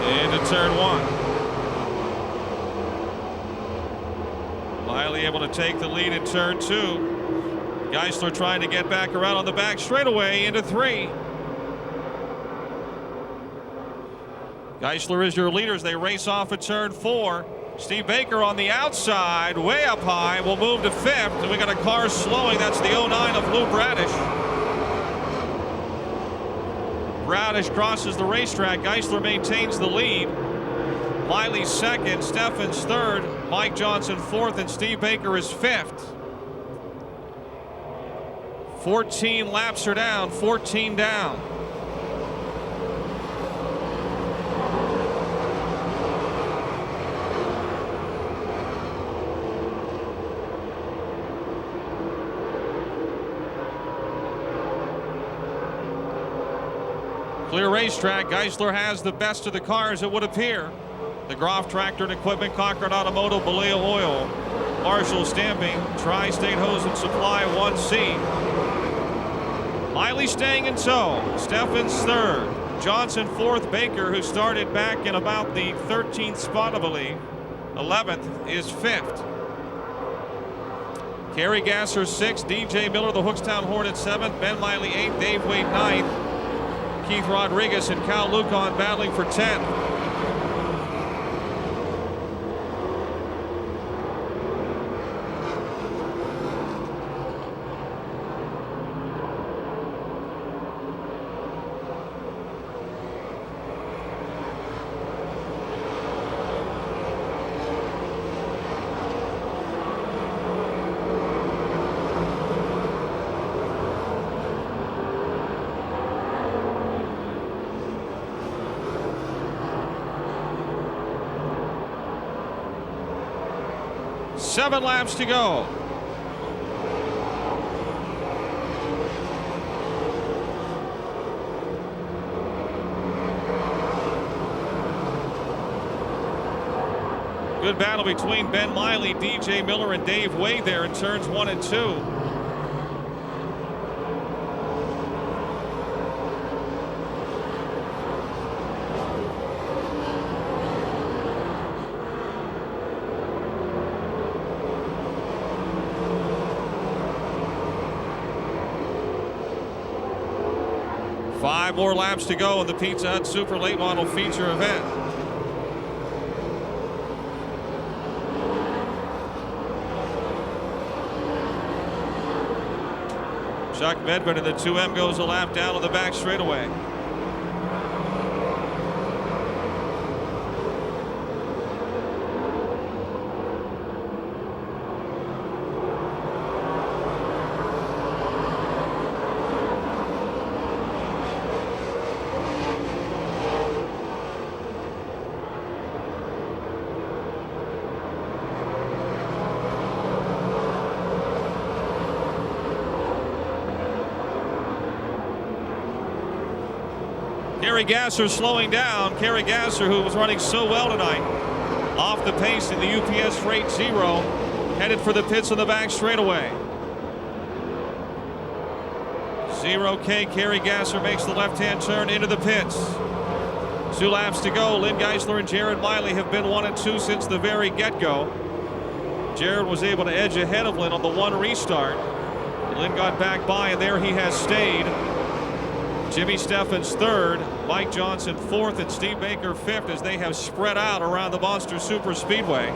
[SPEAKER 1] Into turn 1. Miley able to take the lead in turn 2. Geisler trying to get back around on the back straightaway into 3. Geisler is your leader as they race off at turn 4. Steve Baker on the outside, way up high, will move to 5th, and we got a car slowing. That's the 09 of Lou Bradish. Bradish crosses the racetrack. Geisler maintains the lead. Miley 2nd, Steffens 3rd, Mike Johnson 4th, and Steve Baker is 5th. 14 laps are down, 14 down. Clear racetrack. Geisler has the best of the cars, it would appear. The Groff Tractor and Equipment, Concord Automotive, Balea Oil, Marshall Stamping, Tri-State Hose and Supply 1C. Miley staying in tow. Steffens 3rd. Johnson 4th. Baker, who started back in about the 13th spot, I believe, 11th, is 5th. Kerry Gasser 6th. DJ Miller, the Hookstown Hornet 7th. Ben Miley 8th. Dave Wade 9th. Keith Rodriguez and Kyle Lucon battling for 10th. Seven laps to go. Good battle between Ben Miley, DJ Miller, and Dave Wade there in turns 1 and 2. Five more laps to go in the Pizza Hut Super Late Model Feature event. Chuck Medved in the 2M goes a lap down on the back straightaway. Kerry Gasser slowing down. Kerry Gasser, who was running so well tonight, off the pace in the UPS Freight Zero, headed for the pits on the back straightaway. 0K, Kerry Gasser makes the left-hand turn into the pits. 2 laps to go. Lynn Geisler and Jared Miley have been 1 and 2 since the very get-go. Jared was able to edge ahead of Lynn on the 1 restart. Lynn got back by, and there he has stayed. Jimmy Steffens third, Mike Johnson fourth, and Steve Baker fifth as they have spread out around the Monster Super Speedway.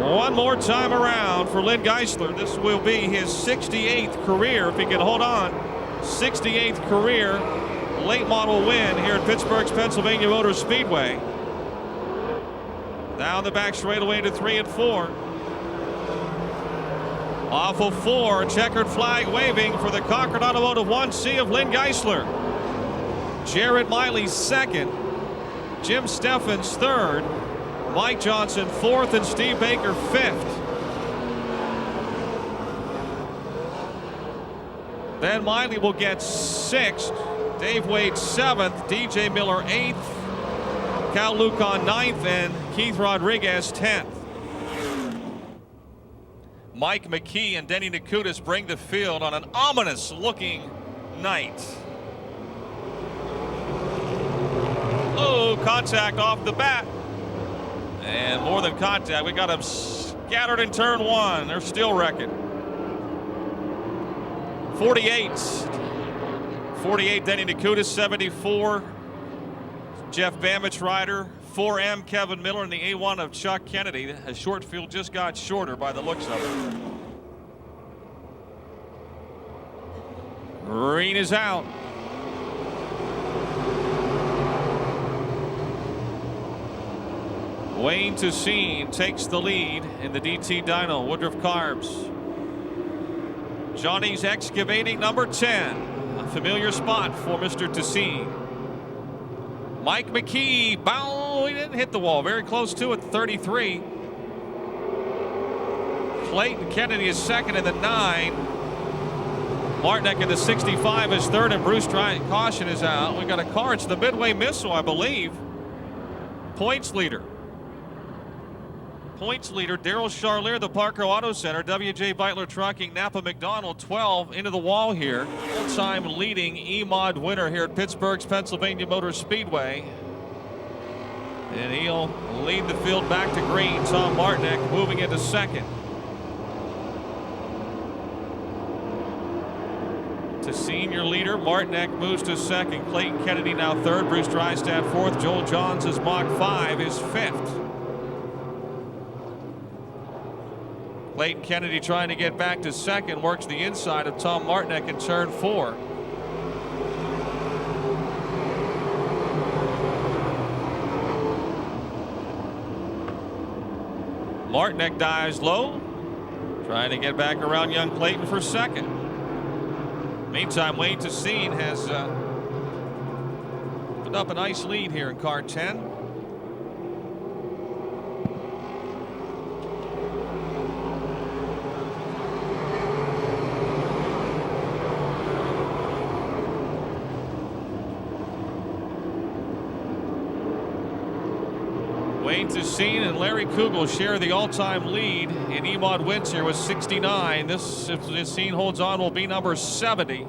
[SPEAKER 1] One more time around for Lynn Geisler. This will be his 68th career, if he can hold on. 68th career late model win here at Pittsburgh's Pennsylvania Motor Speedway. Down the back straightaway to 3 and 4. Off of 4, checkered flag waving for the Concord Automotive 1C of Lynn Geisler. Red Miley second, Jim Steffens third, Mike Johnson fourth, and Steve Baker fifth. Ben Miley will get sixth, Dave Wade seventh, DJ Miller eighth, Cal Lucon ninth, and Keith Rodriguez 10th. Mike McKee and Denny Nakutis bring the field on an ominous looking night. Oh, contact off the bat. And more than contact, we got them scattered in turn one. They're still wrecking. 48 Denny Nakutis, 74 Jeff Bamich rider, 4M Kevin Miller, and the A1 of Chuck Kennedy. A short field just got shorter by the looks of it. Green is out. Wayne Tussine takes the lead in the DT Dyno Woodruff Carbs. Johnny's Excavating number 10, a familiar spot for Mr. Tussine. Mike McKee, bow, he didn't hit the wall, very close to it, 33. Clayton Kennedy is second in the 9. Martinek in the 65 is third, and Bruce Dryant, caution is out. We got a car, it's the Midway Missile, I believe. Points leader, Daryl Charlier, the Parker Auto Center, WJ Beitler Trucking, Napa McDonald, 12 into the wall here. Full-time leading E-Mod winner here at Pittsburgh's Pennsylvania Motor Speedway. And he'll lead the field back to green. Tom Martinek moving into second. To senior leader, Martinek moves to second. Clayton Kennedy now third. Bruce Drystad fourth. Joel Johns is Mach 5 is fifth. Clayton Kennedy trying to get back to second, works the inside of Tom Martinek in turn 4. Martinek dives low, trying to get back around young Clayton for second. Meantime, Wayne Tussine has put up a nice lead here in car 10. Wayne Tussine and Larry Kugel share the all-time lead in E-Mod wins here with 69. This, if Tussine holds on, will be number 70.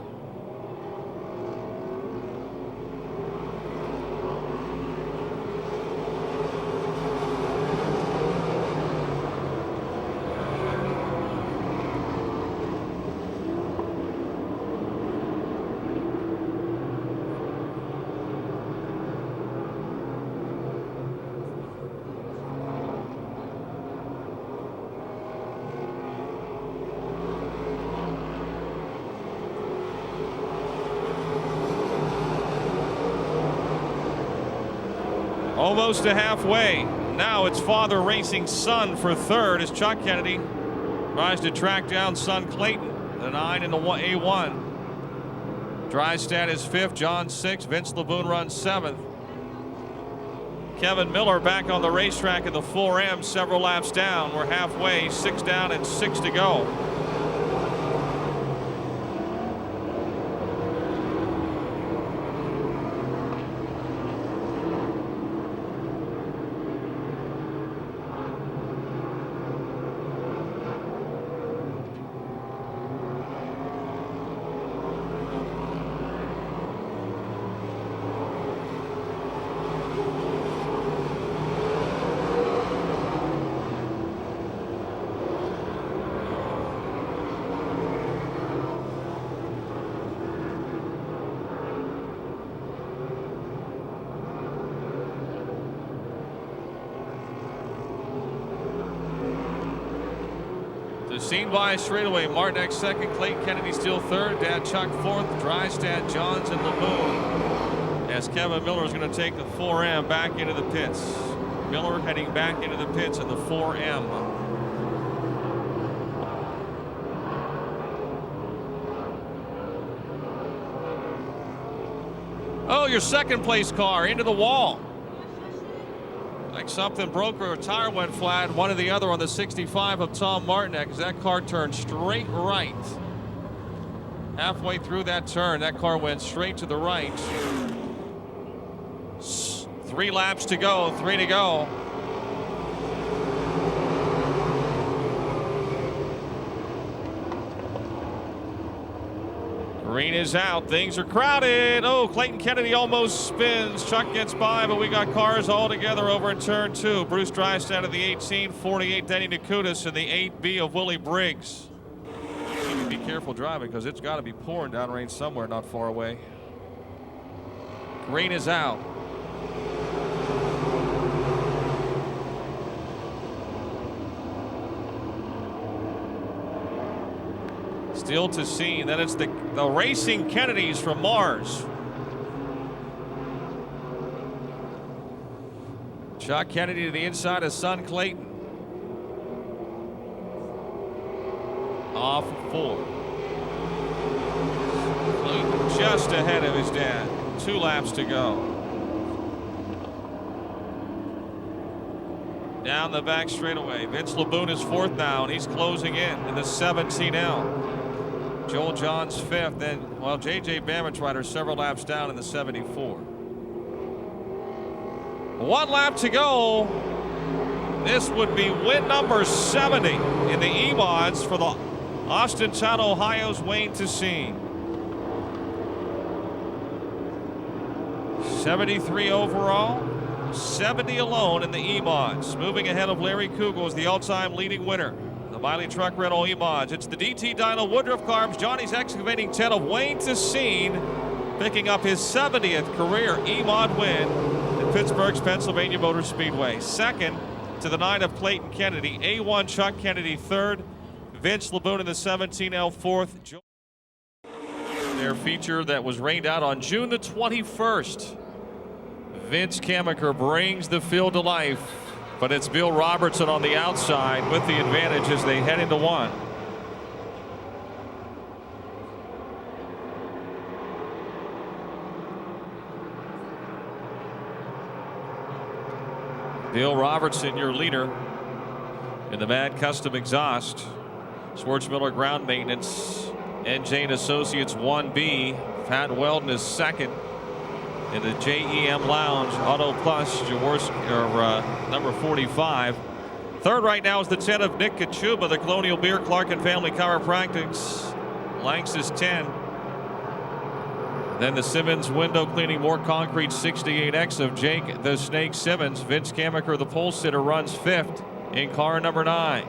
[SPEAKER 1] Almost to halfway. Now it's father racing son for third as Chuck Kennedy tries to track down son Clayton. The 9 in the A1. Drystad is fifth, John sixth, Vince Laboon runs seventh. Kevin Miller back on the racetrack in the 4M, several laps down. We're halfway, 6 down and 6 to go. The scene by straightaway. Martinek second, Clayton Kennedy still third, Dad Chuck fourth, Drystad, Johns, and Laboon. As Kevin Miller is going to take the 4M back into the pits. Miller heading back into the pits in the 4M. Oh, your second place car into the wall. Like something broke or a tire went flat, one or the other on the 65 of Tom Martinek as that car turned straight right. Halfway through that turn, that car went straight to the right. 3 laps to go, 3 to go. Green is out. Things are crowded. Oh, Clayton Kennedy almost spins. Chuck gets by, but we got cars all together over in turn 2. Bruce Drystad of the 18, 48 Denny Nakutis, and the 8B of Willie Briggs. You need to be careful driving because it's got to be pouring downrange somewhere not far away. Green is out. Still to see. Then it's the Racing Kennedys from Mars. Chuck Kennedy to the inside of son Clayton. Off 4. Clayton just ahead of his dad. 2 laps to go. Down the back straightaway. Vince Laboon is 4th now, and he's closing in the 17L. Joel Johns 5th, then, well, J.J. Bammentrider several laps down in the 74. 1 lap to go. This would be win number 70 in the E-Mods for the Austintown, Ohio's Wayne Tessine. 73 overall, 70 alone in the E-Mods. Moving ahead of Larry Kugel as the all-time leading winner. The Miley Truck Rental E-Mods. It's the DT Dyno Woodruff Carbs, Johnny's Excavating 10 of Wayne Tessine, picking up his 70th career E-Mod win at Pittsburgh's Pennsylvania Motor Speedway. Second to the 9 of Clayton Kennedy. A1 Chuck Kennedy third. Vince Laboon in the 17L fourth. Their feature that was rained out on June the 21st. Vince Kamiker brings the field to life. But it's Bill Robertson on the outside with the advantage as they head into 1. Bill Robertson, your leader in the Mad Custom Exhaust. Schwartzmiller Ground Maintenance. NJ and Associates 1B. Pat Weldon is 2nd. In the JEM Lounge, Auto Plus, Jaworski, number 45. 3rd right now is the 10 of Nick Kachuba, the Colonial Beer, Clark and Family Chiropractics. Lanks is 10. Then the Simmons Window Cleaning, More Concrete 68X of Jake the Snake Simmons. Vince Kamiker, the pole sitter, runs 5th in car number 9.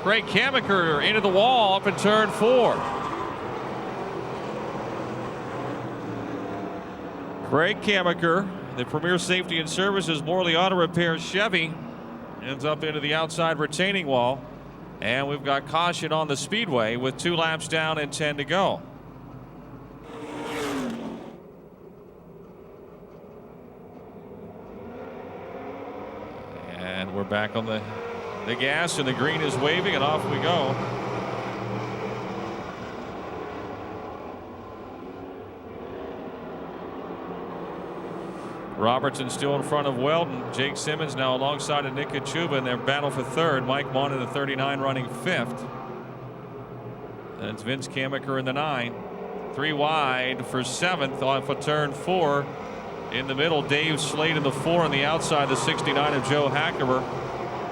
[SPEAKER 1] Craig Kamiker into the wall up in turn 4. Craig Kamiker, the Premier Safety and Services Morley Auto Repair Chevy, ends up into the outside retaining wall. And we've got caution on the speedway with 2 laps down and 10 to go. And we're back on the gas, and the green is waving, and off we go. Robertson still in front of Weldon. Jake Simmons now alongside of Nick Kachuba in their battle for 3rd. Mike Mon in the 39 running 5th. And it's Vince Kamiker in the 9. 3 wide for 7th off of turn 4. In the middle, Dave Slade in the 4 on the outside, the 69 of Joe Hackever.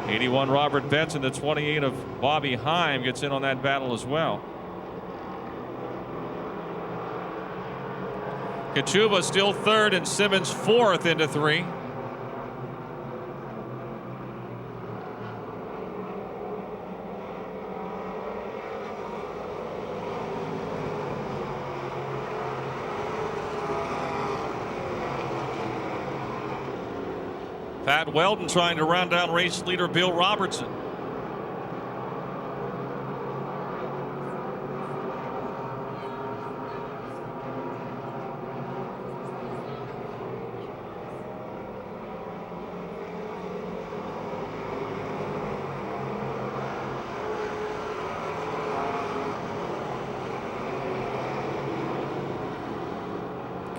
[SPEAKER 1] 81 Robert Benson, the 28 of Bobby Heim gets in on that battle as well. Kachuba still 3rd and Simmons 4th into 3. Pat Weldon trying to round down race leader Bill Robertson.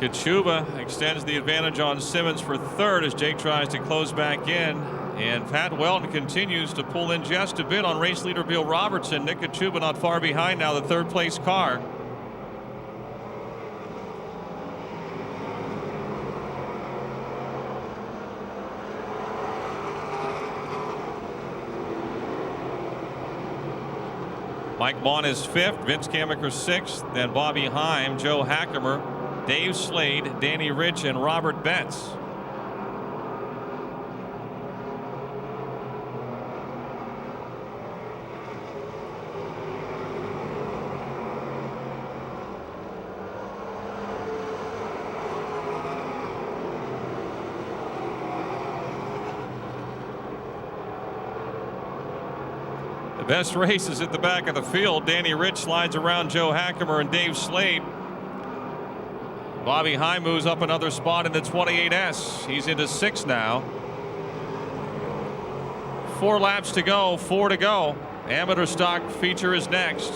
[SPEAKER 1] Kachuba extends the advantage on Simmons for third as Jake tries to close back in. And Pat Weldon continues to pull in just a bit on race leader Bill Robertson. Nick Kachuba not far behind now, the third place car. Mike Vaughn is fifth, Vince Kamaker sixth, then Bobby Heim, Joe Hackemer, Dave Slade, Danny Rich, and Robert Betts. The best race is at the back of the field. Danny Rich slides around Joe Hackemer and Dave Slade. Bobby High moves up another spot in the 28S. He's into sixth now. 4 laps to go, 4 to go. Amateur stock feature is next.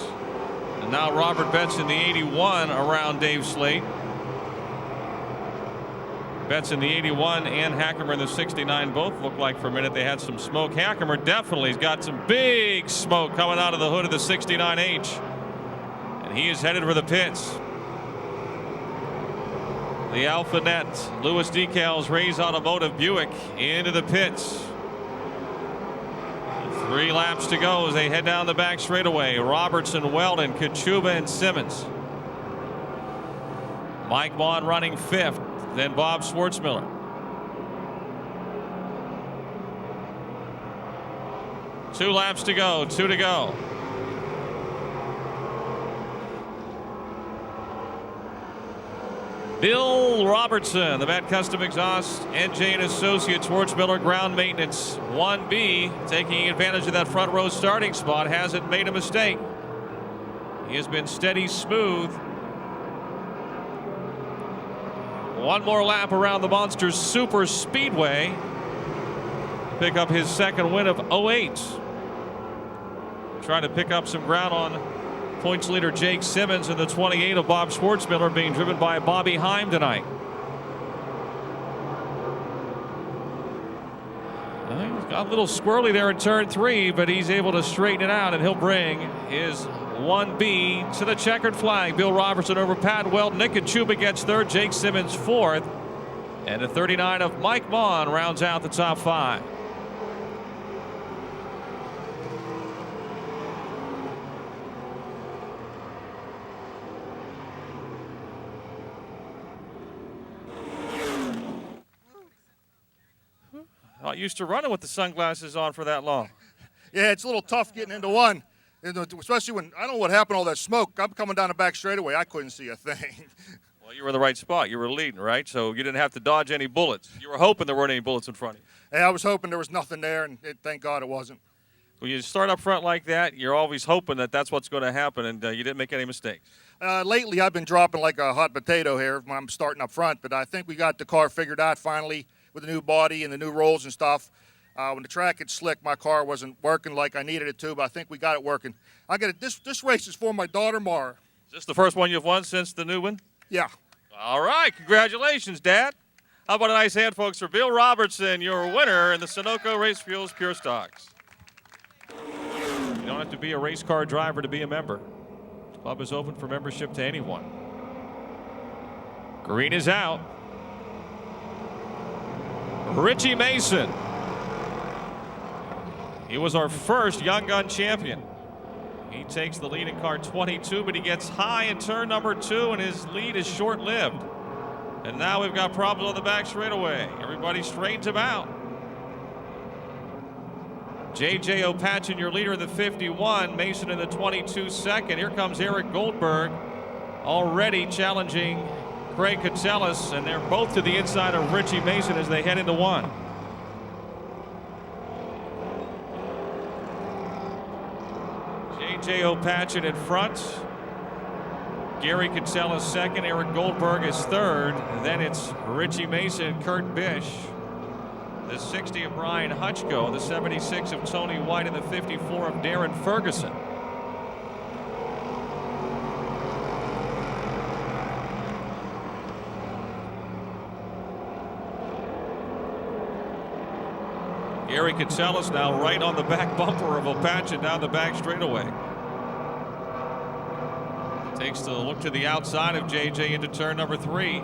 [SPEAKER 1] And now Robert Betts in the 81 around Dave Slade. Betts in the 81 and Hackemer in the 69 both look like for a minute they had some smoke. Hackemer definitely has got some big smoke coming out of the hood of the 69H. And he is headed for the pits. The Alphanet Lewis Decals Ray's Automotive Buick into the pits. 3 laps to go as they head down the back straightaway. Robertson, Weldon, Kachuba, and Simmons. Mike Vaughn running fifth. Then Bob Schwartzmiller. Two laps to go, 2 to go. Bill Robertson, the Matt Custom Exhaust, NJ and Associates, Schwartzmiller ground maintenance 1B, taking advantage of that front row starting spot, hasn't made a mistake. He has been steady, smooth. One more lap around the Monsters Super Speedway. Pick up his second win of 08. Trying to pick up some ground on points leader Jake Simmons in the 28 of Bob Schwartzmiller, being driven by Bobby Heim tonight. He's got a little squirrely there in turn 3, but he's able to straighten it out, and he'll bring his 1B to the checkered flag. Bill Robertson over Pat Weldon. Nick Kachuba gets third. Jake Simmons fourth. And the 39 of Mike Vaughn rounds out the top 5. Not used to running with the sunglasses on for that long.
[SPEAKER 5] Yeah, it's a little tough getting into one. Especially when, I don't know what happened to all that smoke. I'm coming down the back straightaway. I couldn't see a thing.
[SPEAKER 1] Well, you were in the right spot. You were leading, right? So you didn't have to dodge any bullets. You were hoping there weren't any bullets in front of you.
[SPEAKER 5] Hey, I was hoping there was nothing there, and thank God it wasn't.
[SPEAKER 1] When you start up front like that, you're always hoping that that's what's going to happen, and you didn't make any mistakes.
[SPEAKER 5] Lately, I've been dropping like a hot potato here when I'm starting up front, but I think we got the car figured out finally with the new body and the new rolls and stuff. When the track had slick, my car wasn't working like I needed it to, but I think we got it working. I got it. This race is for my daughter Mara.
[SPEAKER 1] Is this the first one you've won since the new one?
[SPEAKER 5] Yeah.
[SPEAKER 1] All right, congratulations, Dad. How about a nice hand, folks, for Bill Robertson, your winner in the Sunoco Race Fuels Pure Stocks. You don't have to be a race car driver to be a member. The club is open for membership to anyone. Green is out. Richie Mason. He was our first Young Gun champion. He takes the lead in car 22, but he gets high in turn number 2, and his lead is short-lived. And now we've got problems on the back straightaway. Everybody straightens him out. J.J. Opachin, your leader in the 51. Mason in the 22 second. Here comes Eric Goldberg, already challenging Craig Catellus, and they're both to the inside of Richie Mason as they head into 1. J.J. Opachin in front. Gary Catellus second. Eric Goldberg is third. Then it's Richie Mason, Kurt Bish. The 60 of Brian Hutchko. The 76 of Tony White. And the 54 of Darren Ferguson. Gary Catsellis now right on the back bumper of Opachin down the back straightaway. Takes the look to the outside of JJ into turn number 3.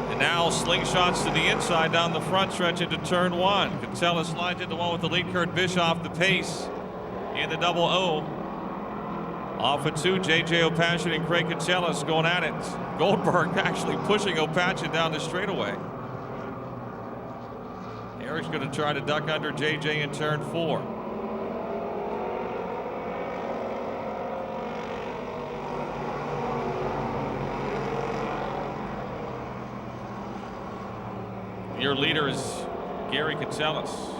[SPEAKER 1] And now slingshots to the inside down the front stretch into turn 1. Catsellis slides into one with the lead. Kurt Bischoff the pace in the double O. Off of 2, JJ Opachin and Craig Catsellis going at it. Goldberg actually pushing Opachin down the straightaway. Eric's going to try to duck under JJ in turn 4. Your leader is Gary Catsellis.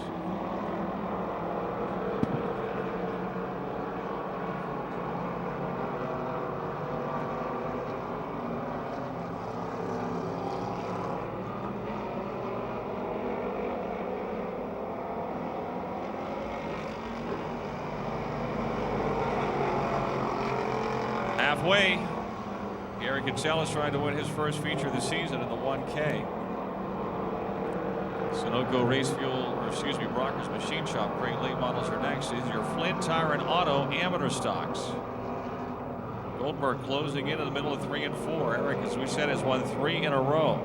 [SPEAKER 1] Halfway, Gary Catsellis trying to win his first feature of the season in the 1K. Sunoco Race Fuel, or excuse me, Brockers Machine Shop. Great late models are next. Is your Flint Tire and Auto amateur stocks. Goldberg closing in the middle of 3 and 4. Eric, as we said, has won 3 in a row.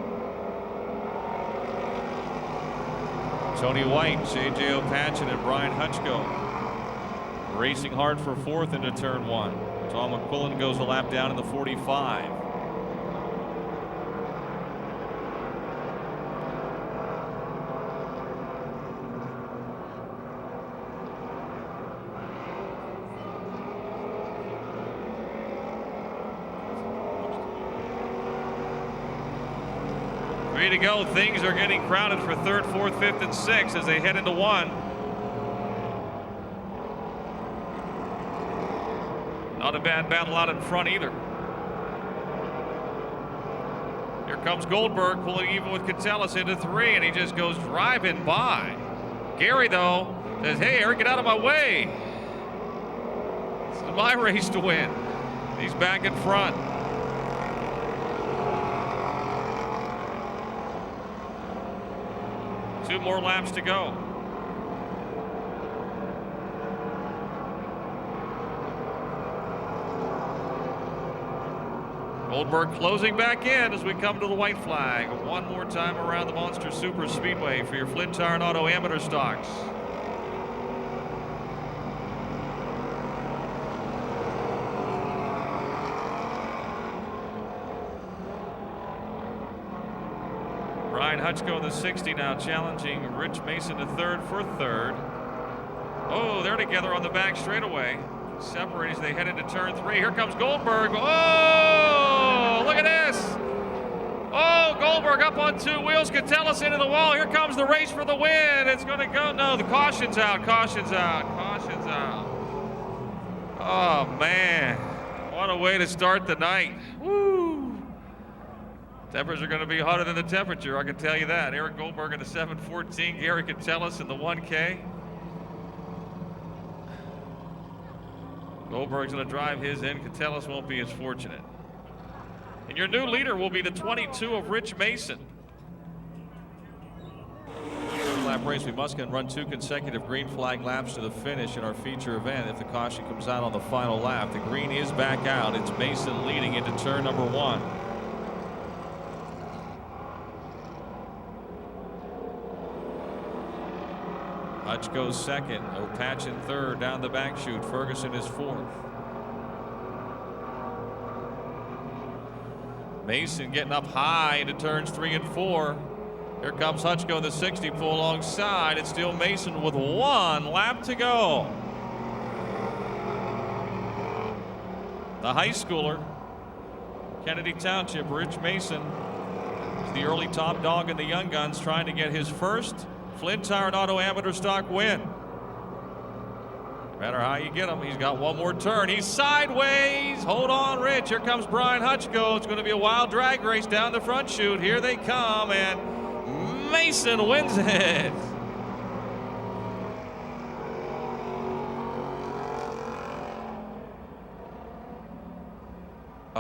[SPEAKER 1] Tony White, JJ Opachin, and Brian Hutchko racing hard for 4th into turn 1. Tom McQuillan goes a lap down in the 45. Three to go. Things are getting crowded for 3rd, 4th, 5th, and 6th as they head into 1. Not a bad battle out in front either. Here comes Goldberg pulling even with Catsellis into 3, and he just goes driving by. Gary, though, says, hey, Eric, get out of my way. This is my race to win. He's back in front. Two more laps to go. Goldberg closing back in as we come to the white flag. One more time around the Monster Super Speedway for your Flint Tire and Auto amateur stocks. Brian Hutchko in the 60 now challenging Rich Mason to 3rd for 3rd. Oh, they're together on the back straightaway. Separate as they head into turn 3. Here comes Goldberg. Oh, look at this. Oh, Goldberg up on 2 wheels. Catsellis into the wall. Here comes the race for the win. It's going to go. No, the caution's out. Caution's out. Caution's out. Oh, man. What a way to start the night. Woo. Temperatures are going to be hotter than the temperature, I can tell you that. Eric Goldberg in the 714. Gary Catsellis in the 1K. Goldberg's going to drive his in. Catsellis won't be as fortunate. And your new leader will be the 22 of Rich Mason. Lap race, we must run 2 consecutive green flag laps to the finish in our feature event if the caution comes out on the final lap. The green is back out. It's Mason leading into turn number 1. Hutch goes 2nd. Opachin 3rd down the back chute. Ferguson is 4th. Mason getting up high into turns 3 and 4. Here comes Hutchko in the 60 pull alongside. It's still Mason with 1 lap to go. The high schooler, Kennedy Township, Rich Mason, is the early top dog in the Young Guns, trying to get his first Flint Tire and Auto amateur stock win. No matter how you get him, he's got 1 more turn. He's sideways. Hold on, Rich. Here comes Brian Hutchko. It's going to be a wild drag race down the front chute. Here they come, and Mason wins it.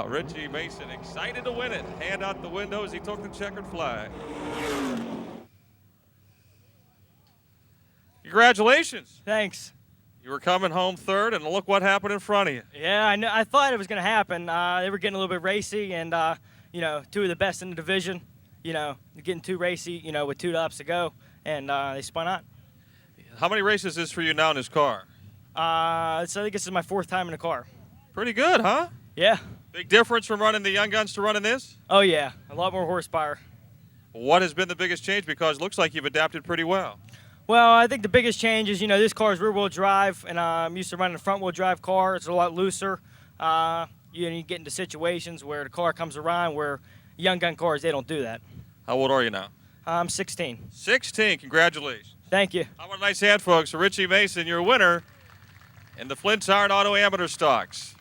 [SPEAKER 1] Richie Mason excited to win it. Hand out the window as he took the checkered flag. Congratulations.
[SPEAKER 6] Thanks.
[SPEAKER 1] You were coming home third, and look what happened in front of you.
[SPEAKER 6] Yeah, I thought it was going to happen. They were getting a little bit racy, and, you know, two of the best in the division, you know, getting too racy, you know, with 2 laps to go, and they spun out.
[SPEAKER 1] How many races is this for you now in this car?
[SPEAKER 6] So I think this is my 4th time in the car.
[SPEAKER 1] Pretty good, huh?
[SPEAKER 6] Yeah.
[SPEAKER 1] Big difference from running the Young Guns to running this?
[SPEAKER 6] Oh, yeah. A lot more horsepower.
[SPEAKER 1] What has been the biggest change? Because it looks like you've adapted pretty well.
[SPEAKER 6] Well, I think the biggest change is, you know, this car is rear-wheel drive, and I'm used to running a front-wheel drive car. It's a lot looser. You get into situations where the car comes around where Young Gun cars, they don't do that.
[SPEAKER 1] How old are you now?
[SPEAKER 6] I'm 16.
[SPEAKER 1] 16. Congratulations.
[SPEAKER 6] Thank you.
[SPEAKER 1] How about a nice hand, folks, for Richie Mason, your winner in the Flint Tire and Auto Amateur Stocks.